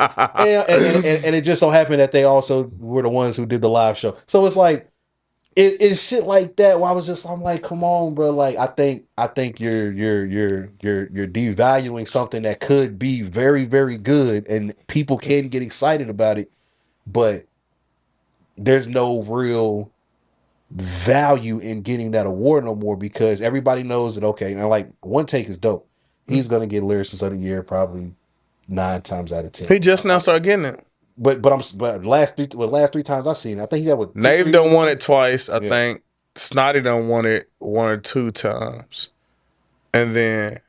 and it just so happened that they also were the ones who did the live show. So it's like, it's shit like that where I'm like, come on, bro. Like, I think you're devaluing something that could be very, very good, and people can get excited about it, but there's no real value in getting that award no more, because everybody knows that, okay, now like One Take is dope. He's gonna get Lyricist of the Year probably 9 times out of 10. He just now started getting it. But last three times I've seen it, I think he got with Nave done won it twice. I think Snotty done won it 1 or 2 times, and then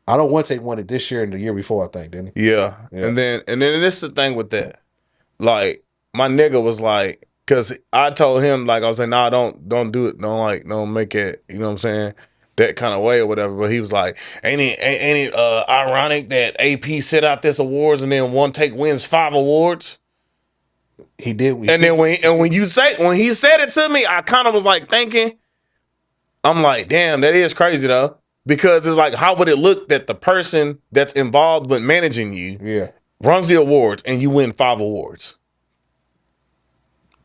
I don't One Take won it this year and the year before, I think, didn't he? Yeah. And then this the thing with that. Like, my nigga was like, cause I told him, like, I was like, nah, don't do it. Don't make it, you know what I'm saying? That kind of way or whatever. But he was like, ain't it ironic that AP set out this awards and then One Take wins 5 awards? He did. Then when he said it to me, I kind of was like thinking, I'm like, damn, that is crazy though. Because it's like, how would it look that the person that's involved with managing you runs the awards and you win 5 awards?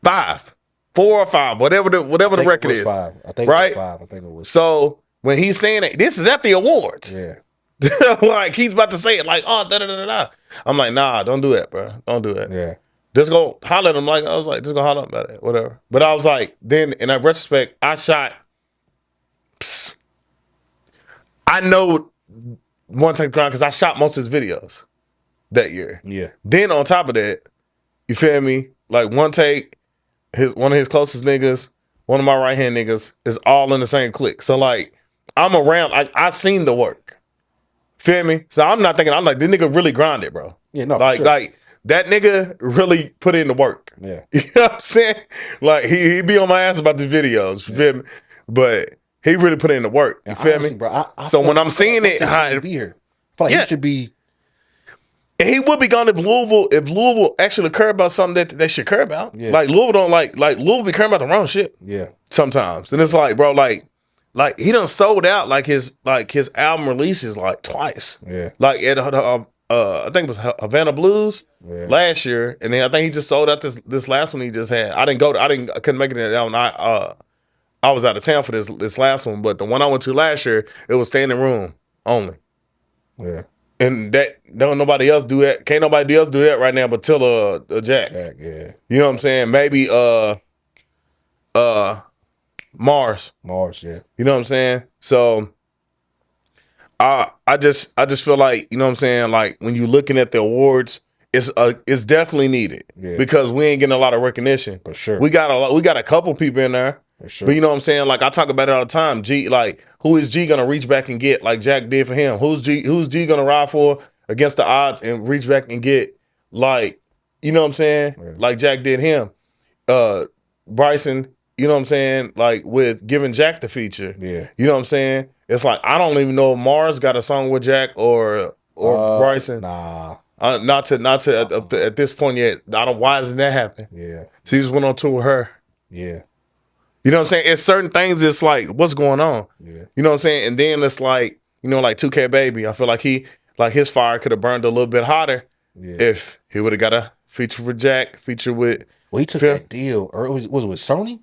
5, 4 or 5, whatever the record is. 5. I think right? It was 5. I think it was. So when he's saying it, this is at the awards. Yeah. Like he's about to say it like, oh, da da da da. I'm like, nah, don't do that, bro. Don't do that. Yeah. Just go holler at him. Like I was like, just go holler about it, whatever. But I was like, then in that retrospect, I shot. I know One Take Grind because I shot most of his videos that year. Yeah. Then on top of that, you feel me? Like One Take, one of his closest niggas, one of my right hand niggas is all in the same clique. So like, I'm around. Like I seen the work. Feel me? So I'm not thinking. I'm like, this nigga really grinded, bro. Yeah. No. Like sure. like that nigga really put in the work. Yeah. You know what I'm saying? Like he be on my ass about the videos. You feel me? But he really put in the work. You feel me? Bro, So when I'm seeing it, I feel like he should be. He would be gone if Louisville actually care about something that they should care about. Yeah. Like Louisville don't like Louisville be caring about the wrong shit. Yeah. Sometimes. And it's like, bro, like he done sold out like his album releases like twice. Yeah. Like at I think it was Havana Blues last year, and then I think he just sold out this last one he just had. I couldn't make it in that one. I was out of town for this last one, but the one I went to last year, it was standing room only. Yeah. And that don't nobody else do that. Can't nobody else do that right now but Tilla Jack. Yeah. You know what I'm saying? Maybe Mars. Mars, yeah. You know what I'm saying? So I just feel like, you know what I'm saying, like when you're looking at the awards, it's definitely needed. Yeah. Because we ain't getting a lot of recognition. For sure. We got a couple people in there. For sure. But you know what I'm saying? Like I talk about it all the time. G, like, who is G gonna reach back and get like Jack did for him? Who's G gonna ride for against the odds and reach back and get like, you know what I'm saying? Yeah. Like Jack did him. Bryson, you know what I'm saying? Like with giving Jack the feature. Yeah. You know what I'm saying? It's like I don't even know if Mars got a song with Jack or Bryson. Nah. Not to at this point yet. Why doesn't that happen? Yeah. She just went on tour with her. Yeah. You know what I'm saying? It's certain things. It's like, what's going on? Yeah. You know what I'm saying? And then it's like, you know, like 2K Baby. I feel like his fire could have burned a little bit hotter if he would have got a feature with Jack, feature with. Well, he took that deal, or was it with Sony?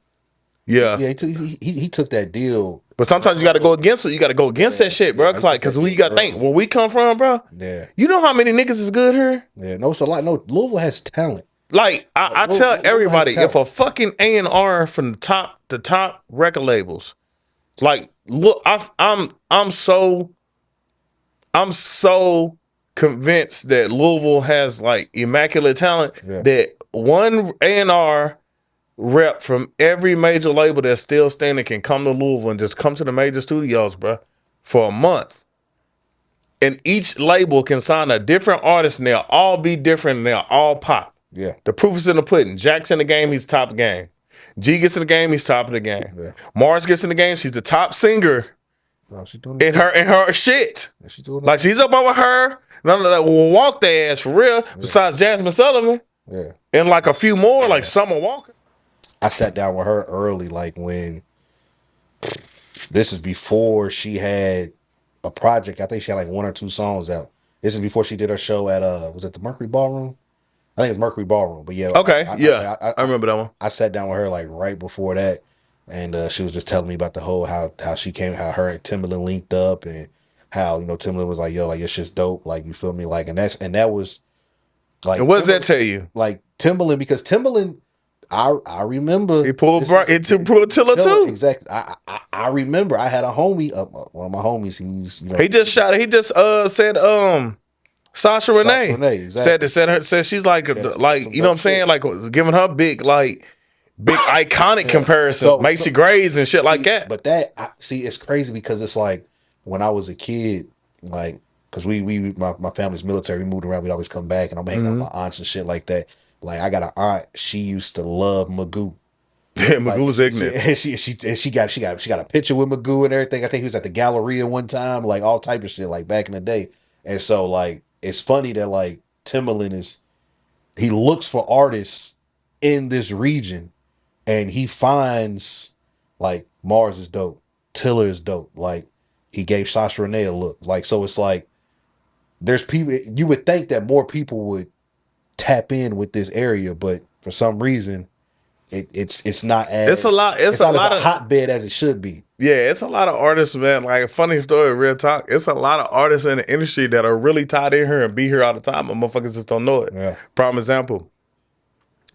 Yeah. Yeah. He took that deal. But sometimes you got to go against it. You got to go against that shit, bro. Like, because we got to think where we come from, bro. Yeah. You know how many niggas is good here? Yeah. No, it's a lot. No, Louisville has talent. Like I tell everybody, if a fucking A&R from the top record labels, like look, I'm so convinced that Louisville has like immaculate talent that one A&R rep from every major label that's still standing can come to Louisville and just come to the major studios, bro, for a month and each label can sign a different artist, and they'll all be different, and they'll all pop. Yeah. The proof is in the pudding. Jack's in the game, he's top of the game. G gets in the game, he's top of the game. Yeah. Mars gets in the game, she's the top singer She doing in her shit. She doing like she's up over her. None of that will walk their ass for real. Yeah. Besides Jasmine Sullivan. Yeah. And like a few more, like Summer Walker. I sat down with her early, like when this is before she had a project. I think she had like 1 or 2 songs out. This is before she did her show at was it the Mercury Ballroom? I think it's Mercury Ballroom, but yeah. Okay, I remember that one. I sat down with her like right before that, and she was just telling me about the whole how she came, how her and Timbaland linked up, and how Timbaland was like, yo, like it's just dope, like you feel me, like that was like. And what does that tell you? Like Timbaland, because Timbaland, I remember he pulled Tilla too. Exactly. I remember I had a homie, one of my homies. He just said Sasha Renee exactly. said she's like you know what I'm saying, like giving her big iconic comparisons, Macy Grays and shit like that. But it's crazy because it's like when I was a kid, like because my family's military, we moved around, we'd always come back, and I'm hanging out with my aunts and shit like that. Like I got an aunt, she used to love Magoo. Yeah, Magoo's ignorant. She got a picture with Magoo and everything. I think he was at the Galleria one time, like all type of shit, like back in the day. And so like it's funny that like Timbaland he looks for artists in this region, and he finds like Mars is dope, Tiller is dope. Like he gave Sasha Renee a look. Like so it's like there's people, you would think that more people would tap in with this area, but for some reason it's not as it's not as a hotbed as it should be. Yeah, it's a lot of artists, man. Like a funny story, real talk. It's a lot of artists in the industry that are really tied in here and be here all the time, but motherfuckers just don't know it. Yeah. Prime example.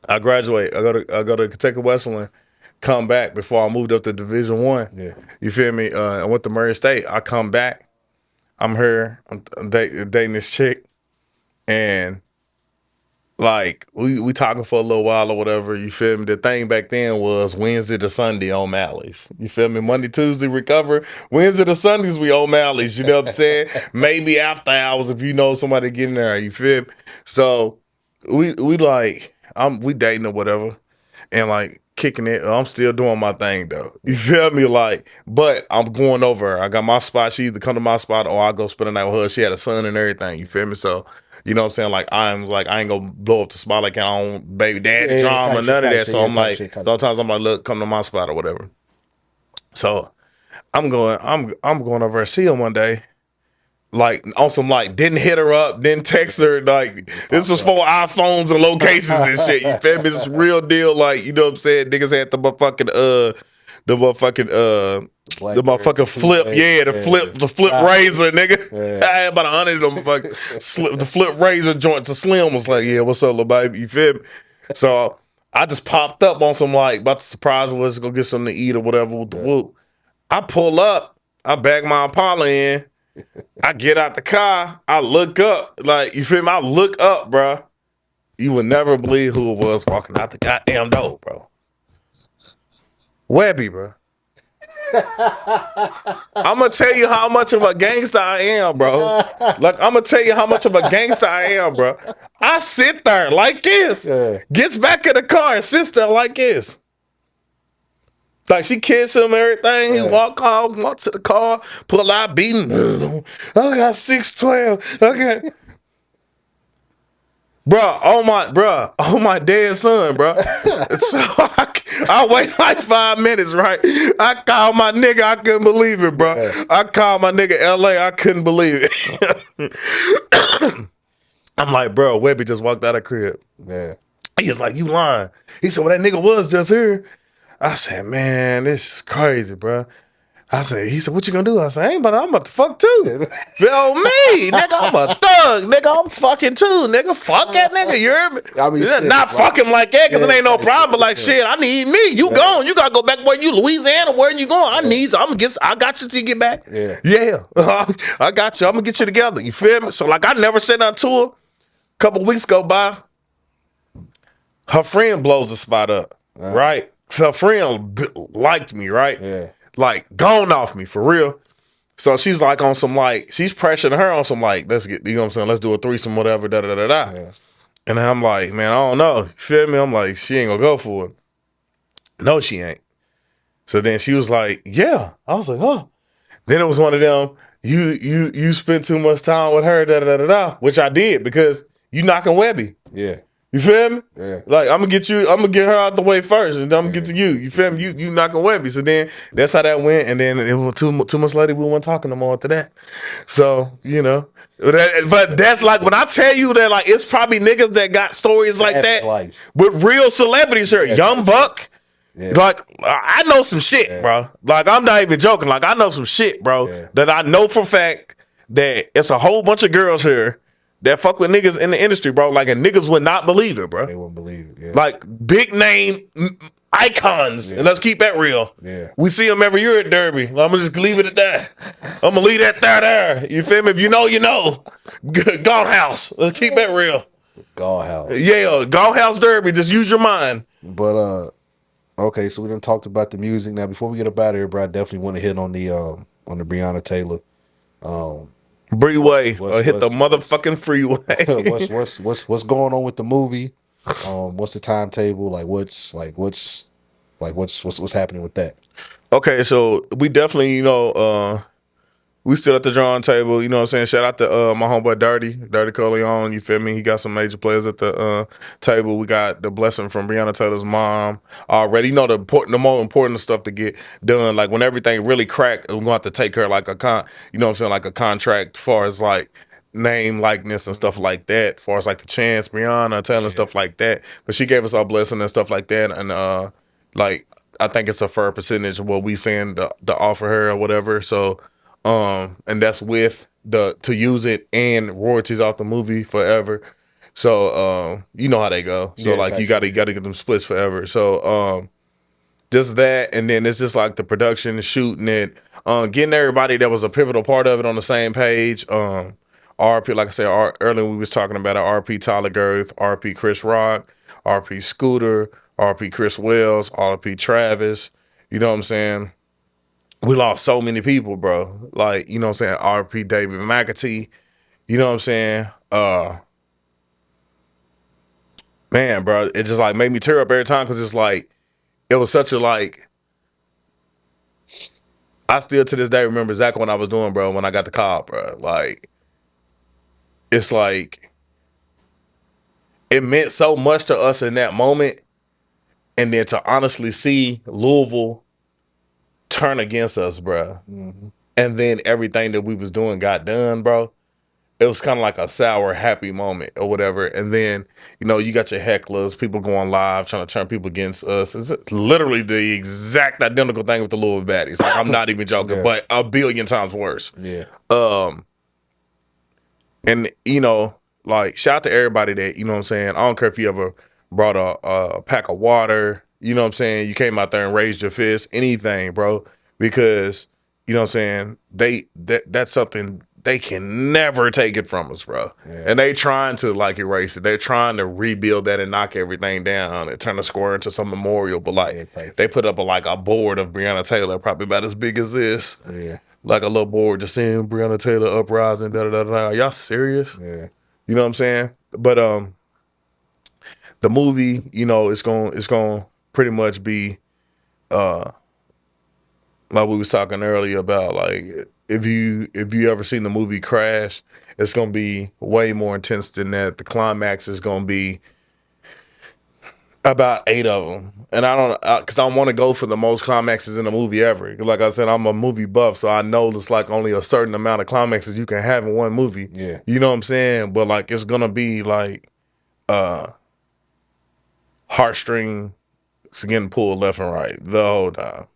I graduate. I go to Kentucky Wesleyan, come back before I moved up to Division I. Yeah. You feel me? I went to Murray State. I come back. I'm here. I'm dating this chick, and like we talking for a little while or whatever, you feel me? The thing back then was Wednesday to Sunday on Mally's. You feel me? Monday, Tuesday recover. Wednesday to Sundays we on Mally's. You know what I'm saying? Maybe after hours if you know somebody getting there. You feel me? So we dating or whatever, and like kicking it. I'm still doing my thing though. You feel me? Like, but I'm going over her. I got my spot. She either come to my spot or I go spend the night with her. She had a son and everything. You feel me? So. You know what I'm saying? Like, I ain't gonna blow up the spot like I don't baby daddy drama, none of that. So I'm like, sometimes I'm like, look, come to my spot or whatever. So I'm going over and see him one day. Like, on some, like, didn't hit her up, didn't text her. Like, this was for iPhones and locations and shit. You feel me? It's real deal. Like, you know what I'm saying? Niggas had the motherfucking flip, the flip razor, nigga. Yeah. I had about 100 of them the flip razor joints. A Slim was like, yeah, what's up, little baby? You feel me? So I just popped up on some like about to surprise her, let's go get something to eat or whatever with the whoop. I pull up, I bag my Impala in, I get out the car, I look up, like, you feel me? I look up, bro. You would never believe who it was walking out the goddamn door, bro. Webby, bro. I'm gonna tell you how much of a gangster I am, bro. Like, I'm gonna tell you how much of a gangster I am, bro. I sit there like this, gets back in the car and sits there like this. Like, she kissed him and everything. He walk to the car, pull out, beating. I got 612. Okay. Oh my dead son, bro. So I wait like 5 minutes, right? I called my nigga, I couldn't believe it, bro. Yeah. I called my nigga LA, I couldn't believe it. I'm like, bro, Webby just walked out of crib. Yeah. He was like, you lying. He said, well, that nigga was just here. I said, man, this is crazy, bro. He said, what you gonna do? I said, I'm about to fuck too. Feel me, nigga, I'm a thug, nigga, I'm fucking too, nigga, fuck that nigga, you heard me? I mean, shit, not fucking like that, because it ain't no problem, but like, shit, I need me, you gone, you gotta go back where you, Louisiana, where you going? I got you till you get back. Yeah. I got you, I'm gonna get you together, you feel me? So like, I never said nothing to her. A couple weeks go by, her friend blows the spot up, right? Her friend liked me, right? Yeah. Like, gone off me, for real. So she's like on some like, she's pressuring her on some like, let's get, you know what I'm saying, let's do a threesome, whatever, da da da da. Yeah. And I'm like, man, I don't know. You feel me? I'm like, she ain't gonna go for it. No, she ain't. So then she was like, yeah. I was like, huh. Then it was one of them, you spent too much time with her, da da da da da, which I did because you knocking Webby. Yeah. You feel me? Yeah. Like I'm gonna get her out the way first, and then I'm gonna get to you. You feel me? You knocking Webby. So then that's how that went, and then it was 2 months later we weren't talking no more after that. So you know, but that's like when I tell you that like it's probably niggas that got stories like that with real celebrities here. Young Buck. Yeah. Like I know some shit, bro. Like I'm not even joking. Like I know some shit, bro, that I know for a fact that it's a whole bunch of girls here that fuck with niggas in the industry, bro. Like, and niggas would not believe it, bro. They wouldn't believe it. Yeah. Like big name icons, and let's keep that real. Yeah, we see them every year at Derby. I'm gonna just leave it at that. I'm gonna leave that there. You feel me? If you know, you know. God House. Let's keep that real. God House. Yeah, God House Derby. Just use your mind. But okay, so we done talked about the music. Now, before we get up out of here, bro, I definitely want to hit on the Breonna Taylor. Freeway. Hit the motherfucking freeway. What's going on with the movie? What's the timetable? Like what's happening with that? Okay, so we definitely, you know, we still at the drawing table, you know what I'm saying? Shout out to my homeboy Dirty Corleone, you feel me? He got some major players at the table. We got the blessing from Breonna Taylor's mom already. You know, the more important stuff to get done. Like when everything really cracked, we're gonna have to take her like you know what I'm saying, like a contract as far as like name, likeness and stuff like that, as far as like the chance, Breonna Taylor and stuff like that. But she gave us our blessing and stuff like that. And like I think it's a fair percentage of what we saying to offer her or whatever. So and that's with to use it and royalties off the movie forever. So you know how they go. So like you gotta get them splits forever. So just that, and then it's just like the production, shooting it, getting everybody that was a pivotal part of it on the same page. RP, like I said, earlier we was talking about it, RP Tyler Girth, RP Chris Rock, RP Scooter, RP Chris Wells, RP Travis. You know what I'm saying? We lost so many people, bro. Like, you know what I'm saying? RP David McAtee. You know what I'm saying? Man, bro, it just like made me tear up every time because it's like, it was such a like, I still to this day remember exactly what I was doing, bro, when I got the call, bro. Like, it's like, it meant so much to us in that moment. And then to honestly see Louisville turn against us, bro. Mm-hmm. And then everything that we was doing got done, bro. It was kind of like a sour, happy moment or whatever. And then, you know, you got your hecklers, people going live, trying to turn people against us. It's literally the exact identical thing with the Louisville Baddiez. Like, I'm not even joking, but a billion times worse. Yeah. And, you know, like, shout out to everybody that, you know what I'm saying? I don't care if you ever brought a pack of water, you know what I'm saying? You came out there and raised your fist, anything, bro. Because, you know what I'm saying? That's something they can never take it from us, bro. Yeah. And they trying to like erase it. They're trying to rebuild that and knock everything down and turn the square into some memorial. But like they put up a board of Breonna Taylor, probably about as big as this. Yeah. Like a little board just saying Breonna Taylor uprising, da da da da. Are y'all serious? Yeah. You know what I'm saying? But the movie, you know, it's gonna pretty much be like we was talking earlier about, like if you ever seen the movie Crash, it's gonna be way more intense than that. The climax is gonna be about 8 of them, and I don't, because I want to go for the most climaxes in a movie ever. Like I said, I'm a movie buff, so I know it's like only a certain amount of climaxes you can have in one movie. Yeah, you know what I'm saying? But like it's gonna be like heartstring getting pulled left and right the whole time.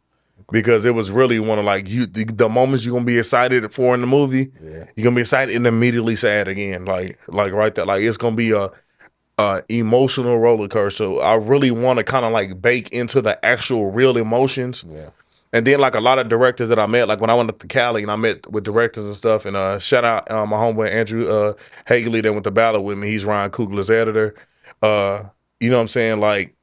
Because it was really one of like the moments you're gonna be excited for in the movie, you're gonna be excited and immediately sad again. Like right there, like it's gonna be a emotional roller coaster. I really want to kind of like bake into the actual real emotions. Yeah. And then like a lot of directors that I met, like when I went up to Cali and I met with directors and stuff, and shout out my homeboy Andrew Hagley that went to battle with me. He's Ryan Coogler's editor. You know what I'm saying? Like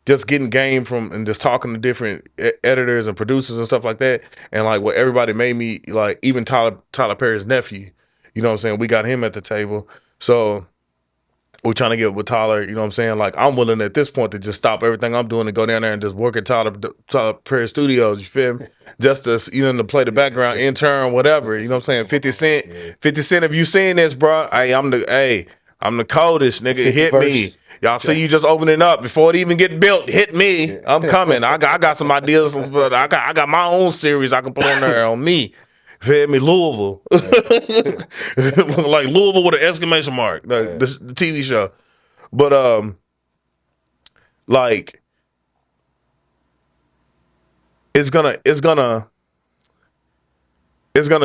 just getting game from and just talking to different editors and producers and stuff like that. And like what everybody made me like, even Tyler Perry's nephew, you know what I'm saying? We got him at the table. So we're trying to get with Tyler, you know what I'm saying? Like, I'm willing at this point to just stop everything I'm doing and go down there and just work at Tyler Perry Studios, you feel me? Just to, you know, to play the background, intern, whatever, you know what I'm saying? 50 Cent, 50 Cent, if you seen this, bro, I'm the coldest, nigga, hit me. Y'all see you just opening up before it even get built, hit me. I'm coming. I got some ideas. I got my own series I can put on there on me. Feel me? Louisville. Like Louisville with an exclamation mark. The TV show. But like it's gonna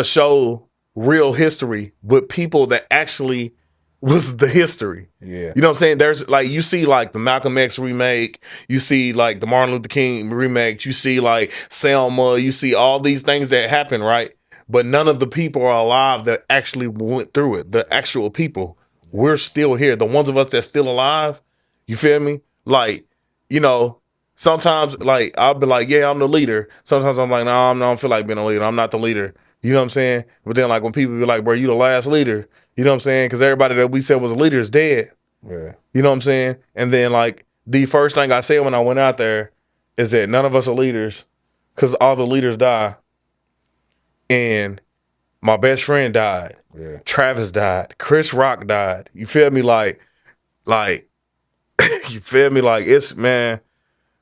show real history with people that actually was the history. Yeah. You know what I'm saying? There's like, you see like the Malcolm X remake, you see like the Martin Luther King remake, you see like Selma, you see all these things that happen, right? But none of the people are alive that actually went through it. The actual people. We're still here. The ones of us that's still alive, you feel me? Like, you know, sometimes like I'll be like, yeah, I'm the leader. Sometimes I'm like, no, I don't feel like being a leader. I'm not the leader. You know what I'm saying? But then like when people be like, bro, you the last leader. You know what I'm saying? Because everybody that we said was a leader is dead. Yeah. You know what I'm saying? And then like the first thing I said when I went out there is that none of us are leaders because all the leaders die. And my best friend died. Yeah. Travis died. Chris Rock died. You feel me? Like, you feel me? Like, it's, man,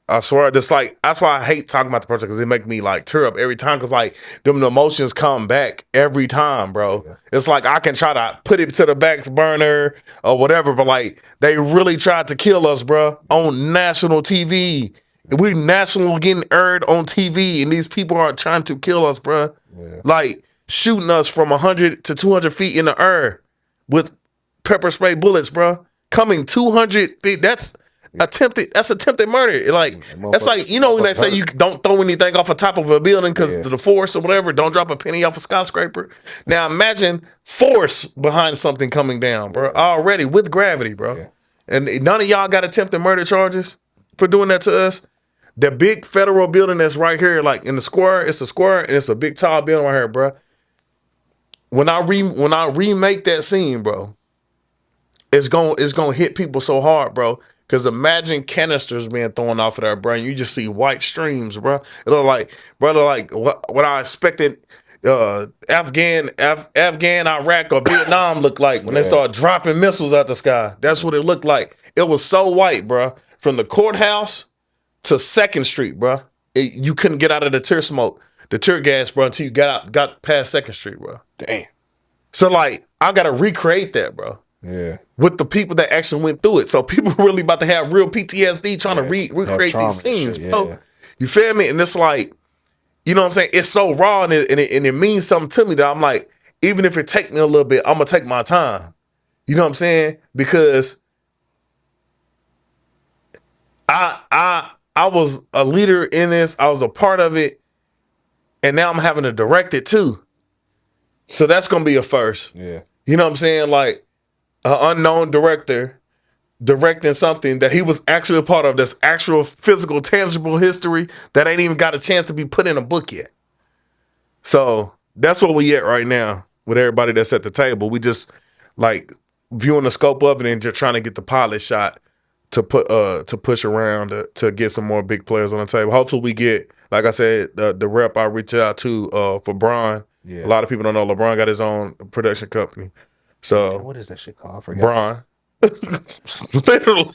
I swear, just like, that's why I hate talking about the project, because it make me like tear up every time, because like them emotions come back every time, bro. Yeah. It's like I can try to put it to the back burner or whatever, but like they really tried to kill us, bro, on national TV. We national getting aired on TV, and these people are trying to kill us, bro. Yeah. Like shooting us from 100 to 200 feet in the air with pepper spray bullets, bro. Coming 200 feet, that's attempted murder. Like, that's like, you know, when they say you don't throw anything off the top of a building because of the force or whatever, don't drop a penny off a skyscraper. Now imagine force behind something coming down, bro, already with gravity, bro. Yeah. And none of y'all got attempted murder charges for doing that to us. The big federal building that's right here, like in the square, it's a square and it's a big tall building right here, bro. When I remake that scene, bro, it's gonna hit people so hard, bro. Because imagine canisters being thrown off of there, bro. And you just see white streams, bro. It look like, brother, like what I expected Afghan, Iraq, or Vietnam looked like when they started dropping missiles out the sky. That's what it looked like. It was so white, bro. From the courthouse to 2nd Street, bro. You couldn't get out of the tear gas, bro, until you got past 2nd Street, bro. Damn. So like, I gotta recreate that, bro. Yeah. With the people that actually went through it. So people really about to have real PTSD trying to recreate these scenes, bro. Yeah. You feel me? And it's like, you know what I'm saying? It's so raw and it means something to me that I'm like, even if it take me a little bit, I'm gonna take my time. You know what I'm saying? Because I was a leader in this. I was a part of it. And now I'm having to direct it too. So that's gonna be a first. Yeah. You know what I'm saying? Like, an unknown director directing something that he was actually a part of, that's actual physical, tangible history that ain't even got a chance to be put in a book yet. So that's where we at right now with everybody that's at the table. We just like viewing the scope of it and just trying to get the pilot shot to push around to get some more big players on the table. Hopefully we get, like I said, the rep I reached out to for Bron. Yeah. A lot of people don't know LeBron got his own production company. So what is that shit called? I forgot. Bron. Literally.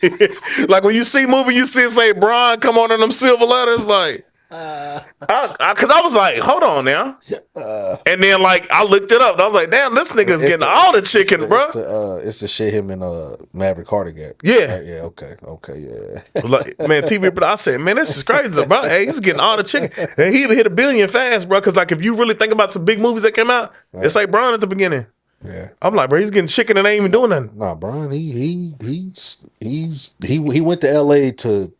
Like when you see movie, you see it say Bron come on in them silver letters, like because I was like, hold on now. And then like I looked it up and I was like, damn, this nigga's getting all the chicken, bro. It's the shit him and Maverick Carter got. Yeah. Right? Yeah, okay, yeah. Like, man, TV, but I said, man, this is crazy, bro. Hey, he's getting all the chicken. And he hit $1 billion fast, bro. Because like if you really think about some big movies that came out, it's like Bron at the beginning. Yeah, I'm like, bro, he's getting chicken and ain't even doing nothing. Nah, Brian, he went to LA to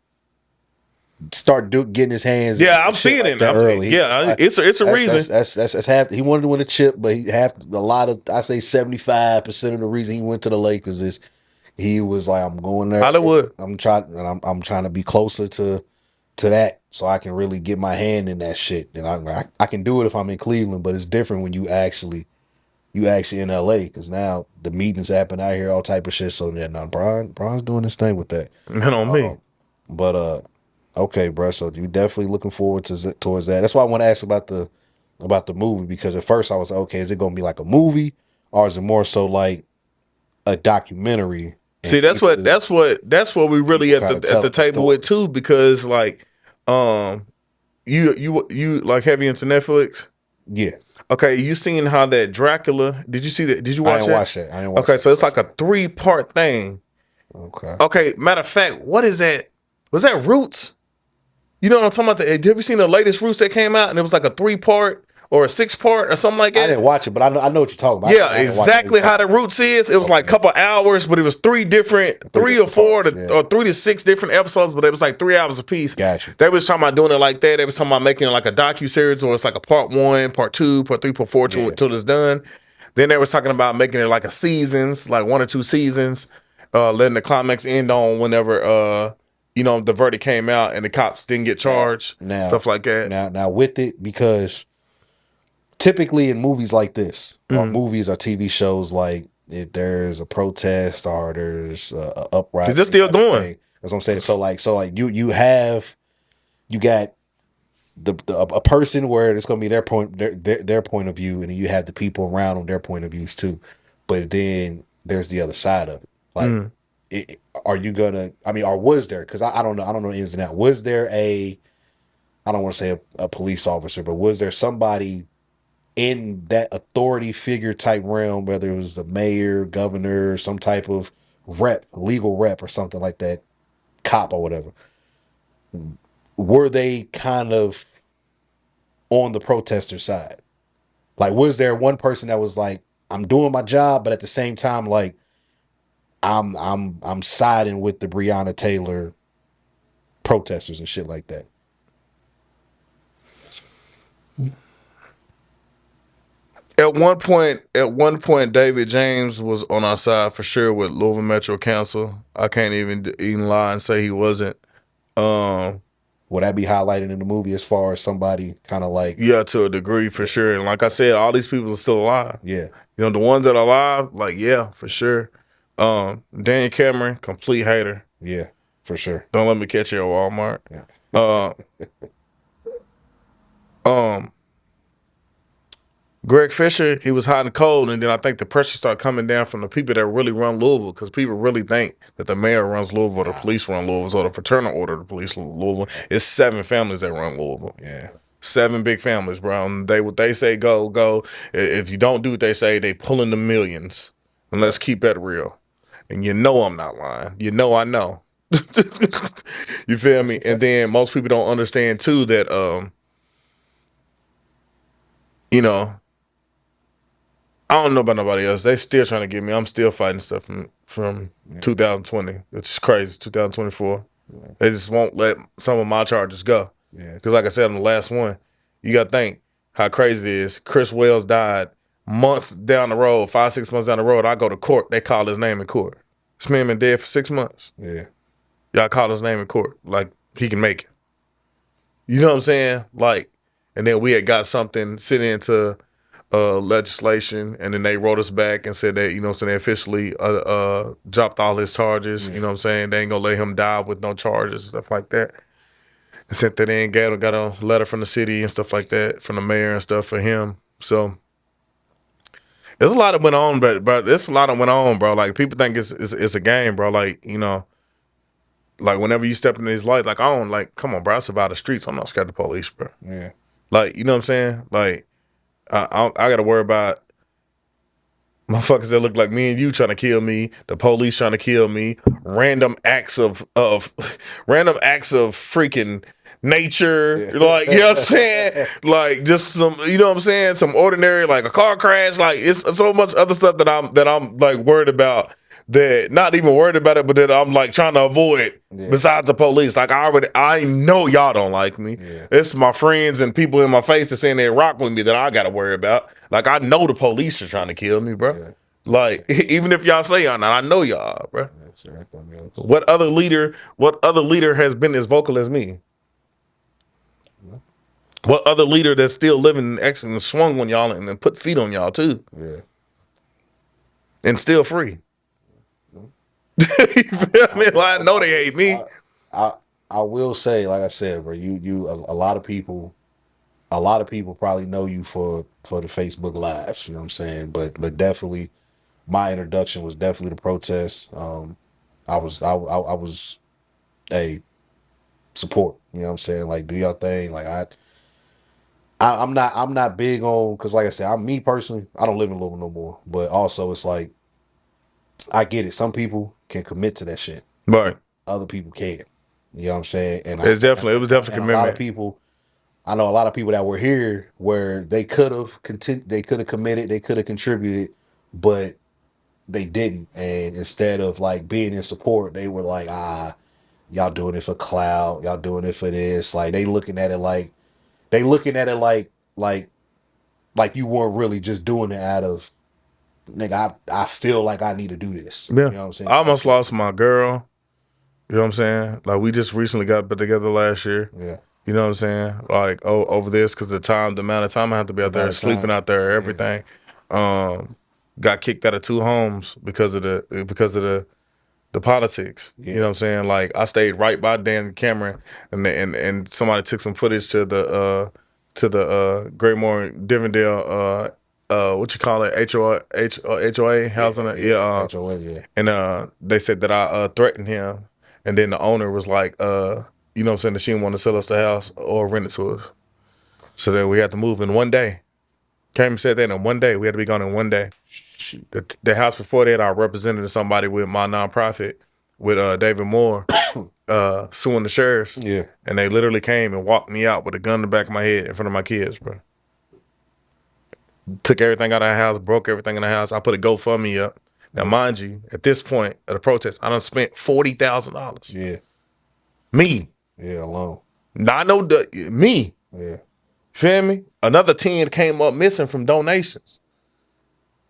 start getting his hands. Yeah, I'm seeing it now. Early. Yeah, it's a reason. That's half. He wanted to win a chip, but a lot of, I say 75% of the reason he went to the Lakers is he was like, I'm going there. Hollywood. I'm trying to be closer to that, so I can really get my hand in that shit. And I can do it if I'm in Cleveland, but it's different when you actually in LA, because now the meetings happen out here, all type of shit. So yeah, now Bron's doing his thing with that. Man on me. But okay, bro. So you definitely looking forward towards that. That's why I want to ask about the movie, because at first I was like, okay, is it gonna be like a movie, or is it more so like a documentary? See, that's what we really at the table with too, because like, you like heavy into Netflix. Yeah. Okay, you seen how that Dracula? Did you see that? Did you watch that? I didn't watch okay, that. So it's like a 3-part thing. Okay. Okay, matter of fact, what is that? Was that Roots? You know what I'm talking about? Have you ever seen the latest Roots that came out? And it was like a 3-part or a 6-part or something like that. I didn't watch it, but I know what you're talking about. Yeah, exactly how the Roots is. It was like a couple hours, but it was 3 or 4 or 3 to 6 different episodes, but it was like 3 hours a piece. Gotcha. They was talking about doing it like that. They was talking about making it like a docuseries, or it's like a part 1, part 2, part 3, part 4 till it's done. Then they was talking about making it like a seasons, like 1 or 2 seasons, letting the climax end on whenever the verdict came out and the cops didn't get charged, stuff like that. Now with it, because typically in movies like this, or movies or TV shows, like if there's a protest or there's a uprising, is this still going? That's what I'm saying. So like you got a person where it's gonna be their point of view, and then you have the people around them, their point of views too. But then there's the other side of it. Like, are you gonna? I mean, or was there? Because I don't know. I don't know the ins and outs. Was there I don't want to say a police officer, but was there somebody in that authority figure type realm, whether it was the mayor, governor, some type of legal rep or something like that, cop or whatever? Were they kind of on the protester side? Like, was there one person that was like, I'm doing my job, but at the same time, like, I'm siding with the Breonna Taylor protesters and shit like that? At one point, David James was on our side for sure with Louisville Metro Council. I can't even lie and say he wasn't. Would that be highlighted in the movie as far as somebody kind of like? Yeah, to a degree for sure. And like I said, all these people are still alive. Yeah. The ones that are alive, like, yeah, for sure. Daniel Cameron, complete hater. Yeah, for sure. Don't let me catch you at Walmart. Yeah. Greg Fisher, he was hot and cold, and then I think the pressure started coming down from the people that really run Louisville, because people really think that the mayor runs Louisville, or the police run Louisville, or the fraternal order of the police Louisville. It's 7 families that run Louisville. Yeah. 7 big families, bro. And what they say, go. If you don't do what they say, they pulling the millions. And let's keep that real. And I'm not lying. I know. You feel me? And then most people don't understand too that I don't know about nobody else. They still trying to get me. I'm still fighting stuff from 2020, which is crazy. 2024. Yeah. They just won't let some of my charges go. Yeah. Because like I said on the last one, you got to think how crazy it is. Chris Wells died months down the road, 5-6 months down the road. I go to court. They call his name in court. This man been dead for 6 months. Yeah. Y'all call his name in court. Like, he can make it. You know what I'm saying? Like, and then we had got something sitting into legislation, and then they wrote us back and said that, so they officially dropped all his charges. You know what I'm saying? They ain't gonna let him die with no charges, stuff like that. And sent that in, got a letter from the city and stuff like that, from the mayor and stuff for him. So there's a lot that went on, but there's a lot that went on, bro. Like, people think it's a game, bro. Like, like whenever you step into these lights, like, I don't, like, come on, bro, I survive the streets. I'm not scared of the police, bro. Yeah. Like, you know what I'm saying? Like, I got to worry about motherfuckers that look like me and you trying to kill me, the police trying to kill me, random acts of freaking nature, like, you know what I'm saying? Like, just some, you know what I'm saying? Some ordinary, like a car crash, like, it's so much other stuff that I'm like worried about, that not even worried about it, but that I'm like trying to avoid besides the police. Like, I know y'all don't like me. Yeah. It's my friends and people in my face that saying they rock with me that I got to worry about. Like, I know the police are trying to kill me, bro. Yeah. Like, even if y'all say y'all not, I know y'all, bro. Yeah. What other leader has been as vocal as me? What other leader that's still living and actually swung on y'all and then put feet on y'all too? Yeah. And still free. You feel me? Like, I know they hate me. I will say, like I said, bro, you a lot of people probably know you for the Facebook lives, you know what I'm saying? But definitely my introduction was definitely the protest. I was a support, you know what I'm saying? Like, do your thing. Like I'm not big on, because like I said, me personally, I don't live in Louisville no more. But also it's like, I get it. Some people can commit to that shit. Right. Other people can't. You know what I'm saying? And it was definitely and commitment. a lot of people, I know a lot of people that were here where they could have committed, they could have contributed, but they didn't. And instead of like being in support, they were like, y'all doing it for clout, y'all doing it for this. Like they looking at it like you weren't really just doing it out of, nigga, I feel like I need to do this. Yeah. You know what I'm saying? I almost lost my girl. You know what I'm saying? Like, we just recently got put together last year. Yeah. You know what I'm saying? Like, over this, because the amount of time I have to be out there, sleeping out there, everything. Got kicked out of 2 homes because of the politics. Yeah. You know what I'm saying? Like, I stayed right by Dan Cameron, and somebody took some footage to the Greatmore Divendale what you call it, HOA housing, HOA, yeah. And they said that I threatened him, and then the owner was like, you know what I'm saying, that she didn't want to sell us the house or rent it to us, so then we had to move in one day. Came and said that in one day. We had to be gone in one day. The house before that, I represented somebody with my nonprofit with David Moore suing the sheriffs. Yeah. And they literally came and walked me out with a gun in the back of my head in front of my kids, bro. Took everything out of the house, broke everything in the house. I put a GoFundMe up. Now, mind you, at this point of the protest, I done spent $40,000. Yeah. Me. Yeah, alone. Not no, me. Yeah. Feel me? Another 10 came up missing from donations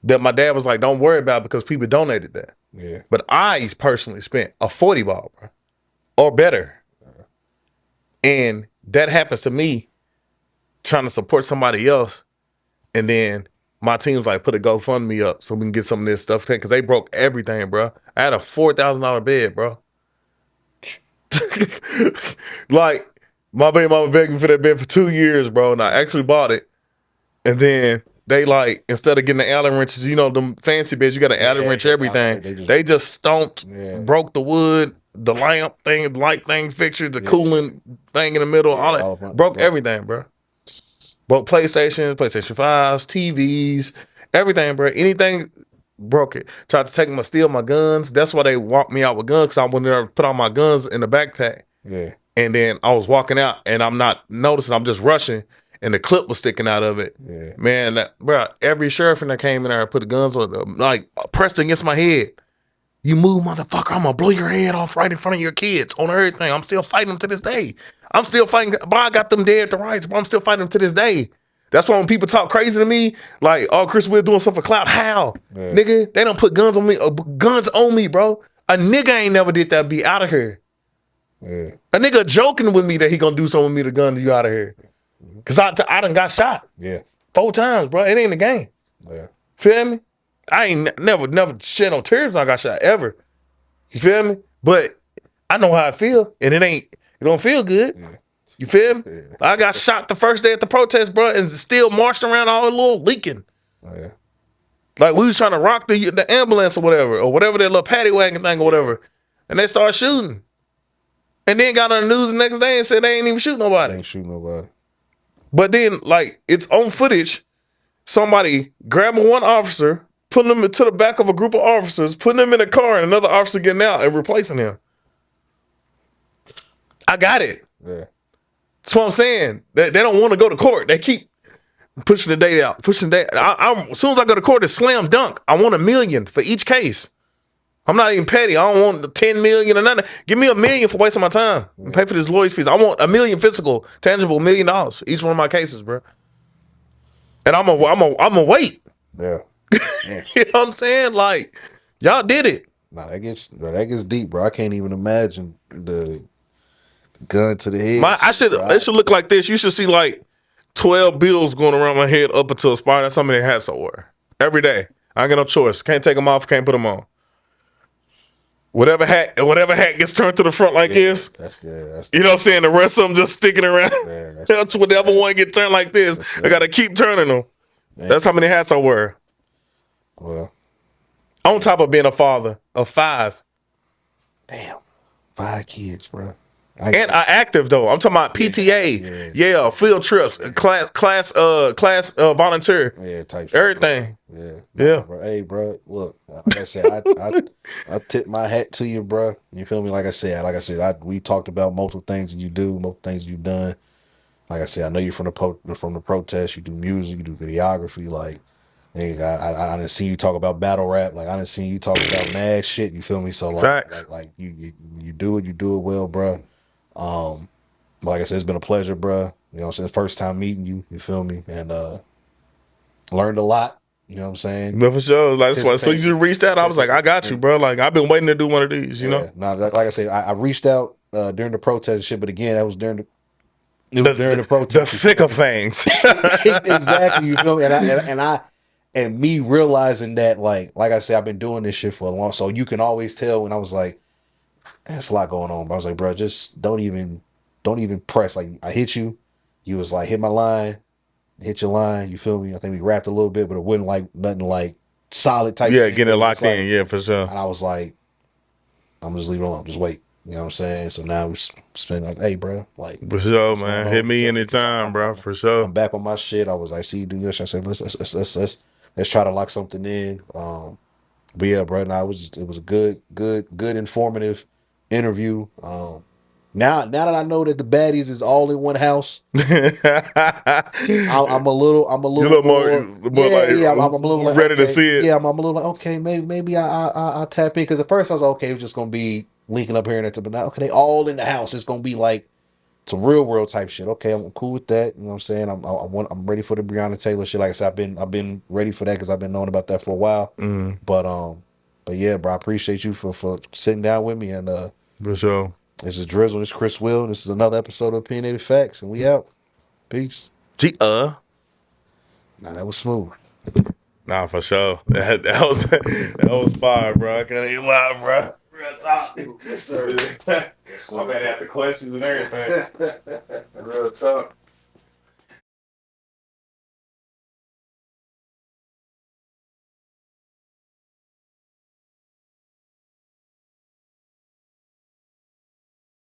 that my dad was like, don't worry about, because people donated that. Yeah. But I personally spent a 40 ball, bro, or better. And that happens to me trying to support somebody else. And then my team's like, put a GoFundMe up so we can get some of this stuff, because they broke everything, bro. I had a $4,000 bed, bro. Like, my baby mama begged me for that bed for 2 years, bro, and I actually bought it. And then they, like, instead of getting the Allen wrenches, you know, them fancy beds, you got to Allen wrench everything. They just stomped, broke the wood, the light thing fixture, the cooling thing in the middle, all that. Broke everything, bro. Broke PlayStations, PlayStation 5s, TVs, everything, bro. Anything, broke it. Tried to steal my guns. That's why they walked me out with guns, because I went there and put all my guns in the backpack. Yeah. And then I was walking out, and I'm not noticing. I'm just rushing, and the clip was sticking out of it. Yeah. Man, bro, every sheriff in there came in there and put the guns on, like, pressed against my head. You move, motherfucker, I'm going to blow your head off right in front of your kids on everything. I'm still fighting them to this day. I'm still fighting, but I got them dead to rights, but I'm still fighting them to this day. That's why when people talk crazy to me, like, oh, Chris Will doing something for clout. How? Yeah. Nigga, they don't put guns on me, bro. A nigga ain't never did that. Be out of here. Yeah. A nigga joking with me that he gonna do something with me to gun you out of here. Because I done got shot. Yeah. 4 times, bro. It ain't a game. Yeah. Feel me? I ain't never shed no tears when I got shot, ever. You feel me? But I know how I feel, and it don't feel good. Yeah. You feel me? Yeah. I got shot the first day at the protest, bro, and still marched around all a little leaking. Oh, yeah. Like, we was trying to rock the ambulance or whatever that little paddy wagon thing or whatever, and they started shooting. And then got on the news the next day and said they ain't even shoot nobody. They ain't shoot nobody. But then, like, it's on footage, somebody grabbing one officer, putting him into the back of a group of officers, putting him in a car, and another officer getting out and replacing him. I got it. Yeah. That's what I'm saying. They don't want to go to court. They keep pushing the date out, as soon as I go to court, it's slam dunk. I want $1 million for each case. I'm not even petty. I don't want the 10 million or nothing. Give me $1 million for wasting my time and pay for this lawyer's fees. I want $1 million physical, tangible, $1 million for each one of my cases, bro. And I'm a wait. Yeah. You know what I'm saying? Like, y'all did it. Nah, that gets deep, bro. I can't even imagine the gun to the head. It should look like this. You should see like 12 bills going around my head up until a spot. That's how many hats I wear every day. I ain't got no choice. Can't take them off. Can't put them on. Whatever hat gets turned to the front like this. That's you know what I'm saying? The rest of them just sticking around. Yeah, that's whatever one get turned like this. I gotta keep turning them. That's how many hats I wear. Well, on top of being a father of 5. Damn, 5 kids, bro. And active though. I'm talking about PTA, field trips, class volunteer, type everything. Yeah. Bro. Hey, bro, look, like I said, I tip my hat to you, bro. You feel me? Like I said, we talked about multiple things that you do, multiple things you've done. Like I said, I know you're from the protest. You do music, you do videography. Like, I didn't see you talk about battle rap. Like, I didn't see you talk about mad shit. You feel me? So like you do it well, bro. Like I said, it's been a pleasure, bro. You know what I'm saying? First time meeting you. You feel me? And learned a lot. You know what I'm saying? But for sure, like that's why. So you just reached out. I was like, I got you, bro. Like I've been waiting to do one of these. You know? Nah, like I said, I reached out during the protest and shit. But again, that was during the protest. The thick of things. Exactly. You feel me? And me realizing that, like I said, I've been doing this shit for a long. So you can always tell when I was like, there's a lot going on. But I was like, bro, just don't even press. Like I hit you. You was like, hit my line. Hit your line, you feel me? I think we rapped a little bit, but it wasn't like nothing like solid type. Yeah, getting it locked in, yeah, for sure. And I was like, I'm gonna just leave it alone, just wait. You know what I'm saying? So now we spend like, hey, bro, like for sure, man. Hit me anytime, bro, for sure. I'm back on my shit. I was like, see you do your shit. I said, let's try to lock something in. But yeah, bro, it was a good informative interview. Now that I know that the Baddiez is all in one house, I'm a little more I'm a little like, ready to see it. Yeah, I'm a little like, okay, maybe I tap in, because at first I was like, okay, it was just gonna be linking up here and there, but now okay, they all in the house. It's gonna be like some real world type shit. Okay, I'm cool with that. You know what I'm saying? I'm ready for the Breonna Taylor shit. Like I said, I've been ready for that because I've been knowing about that for a while. But yeah, bro, I appreciate you for sitting down with me and for sure. This is Drizzle. This is Chris Will. This is another episode of Opinionated Facts, and we out. Peace. Nah, that was smooth. Nah, for sure. That was fire, bro. I can't even lie, bro. Real talk. Yes, sir. I'm gonna have the questions and everything. Real talk.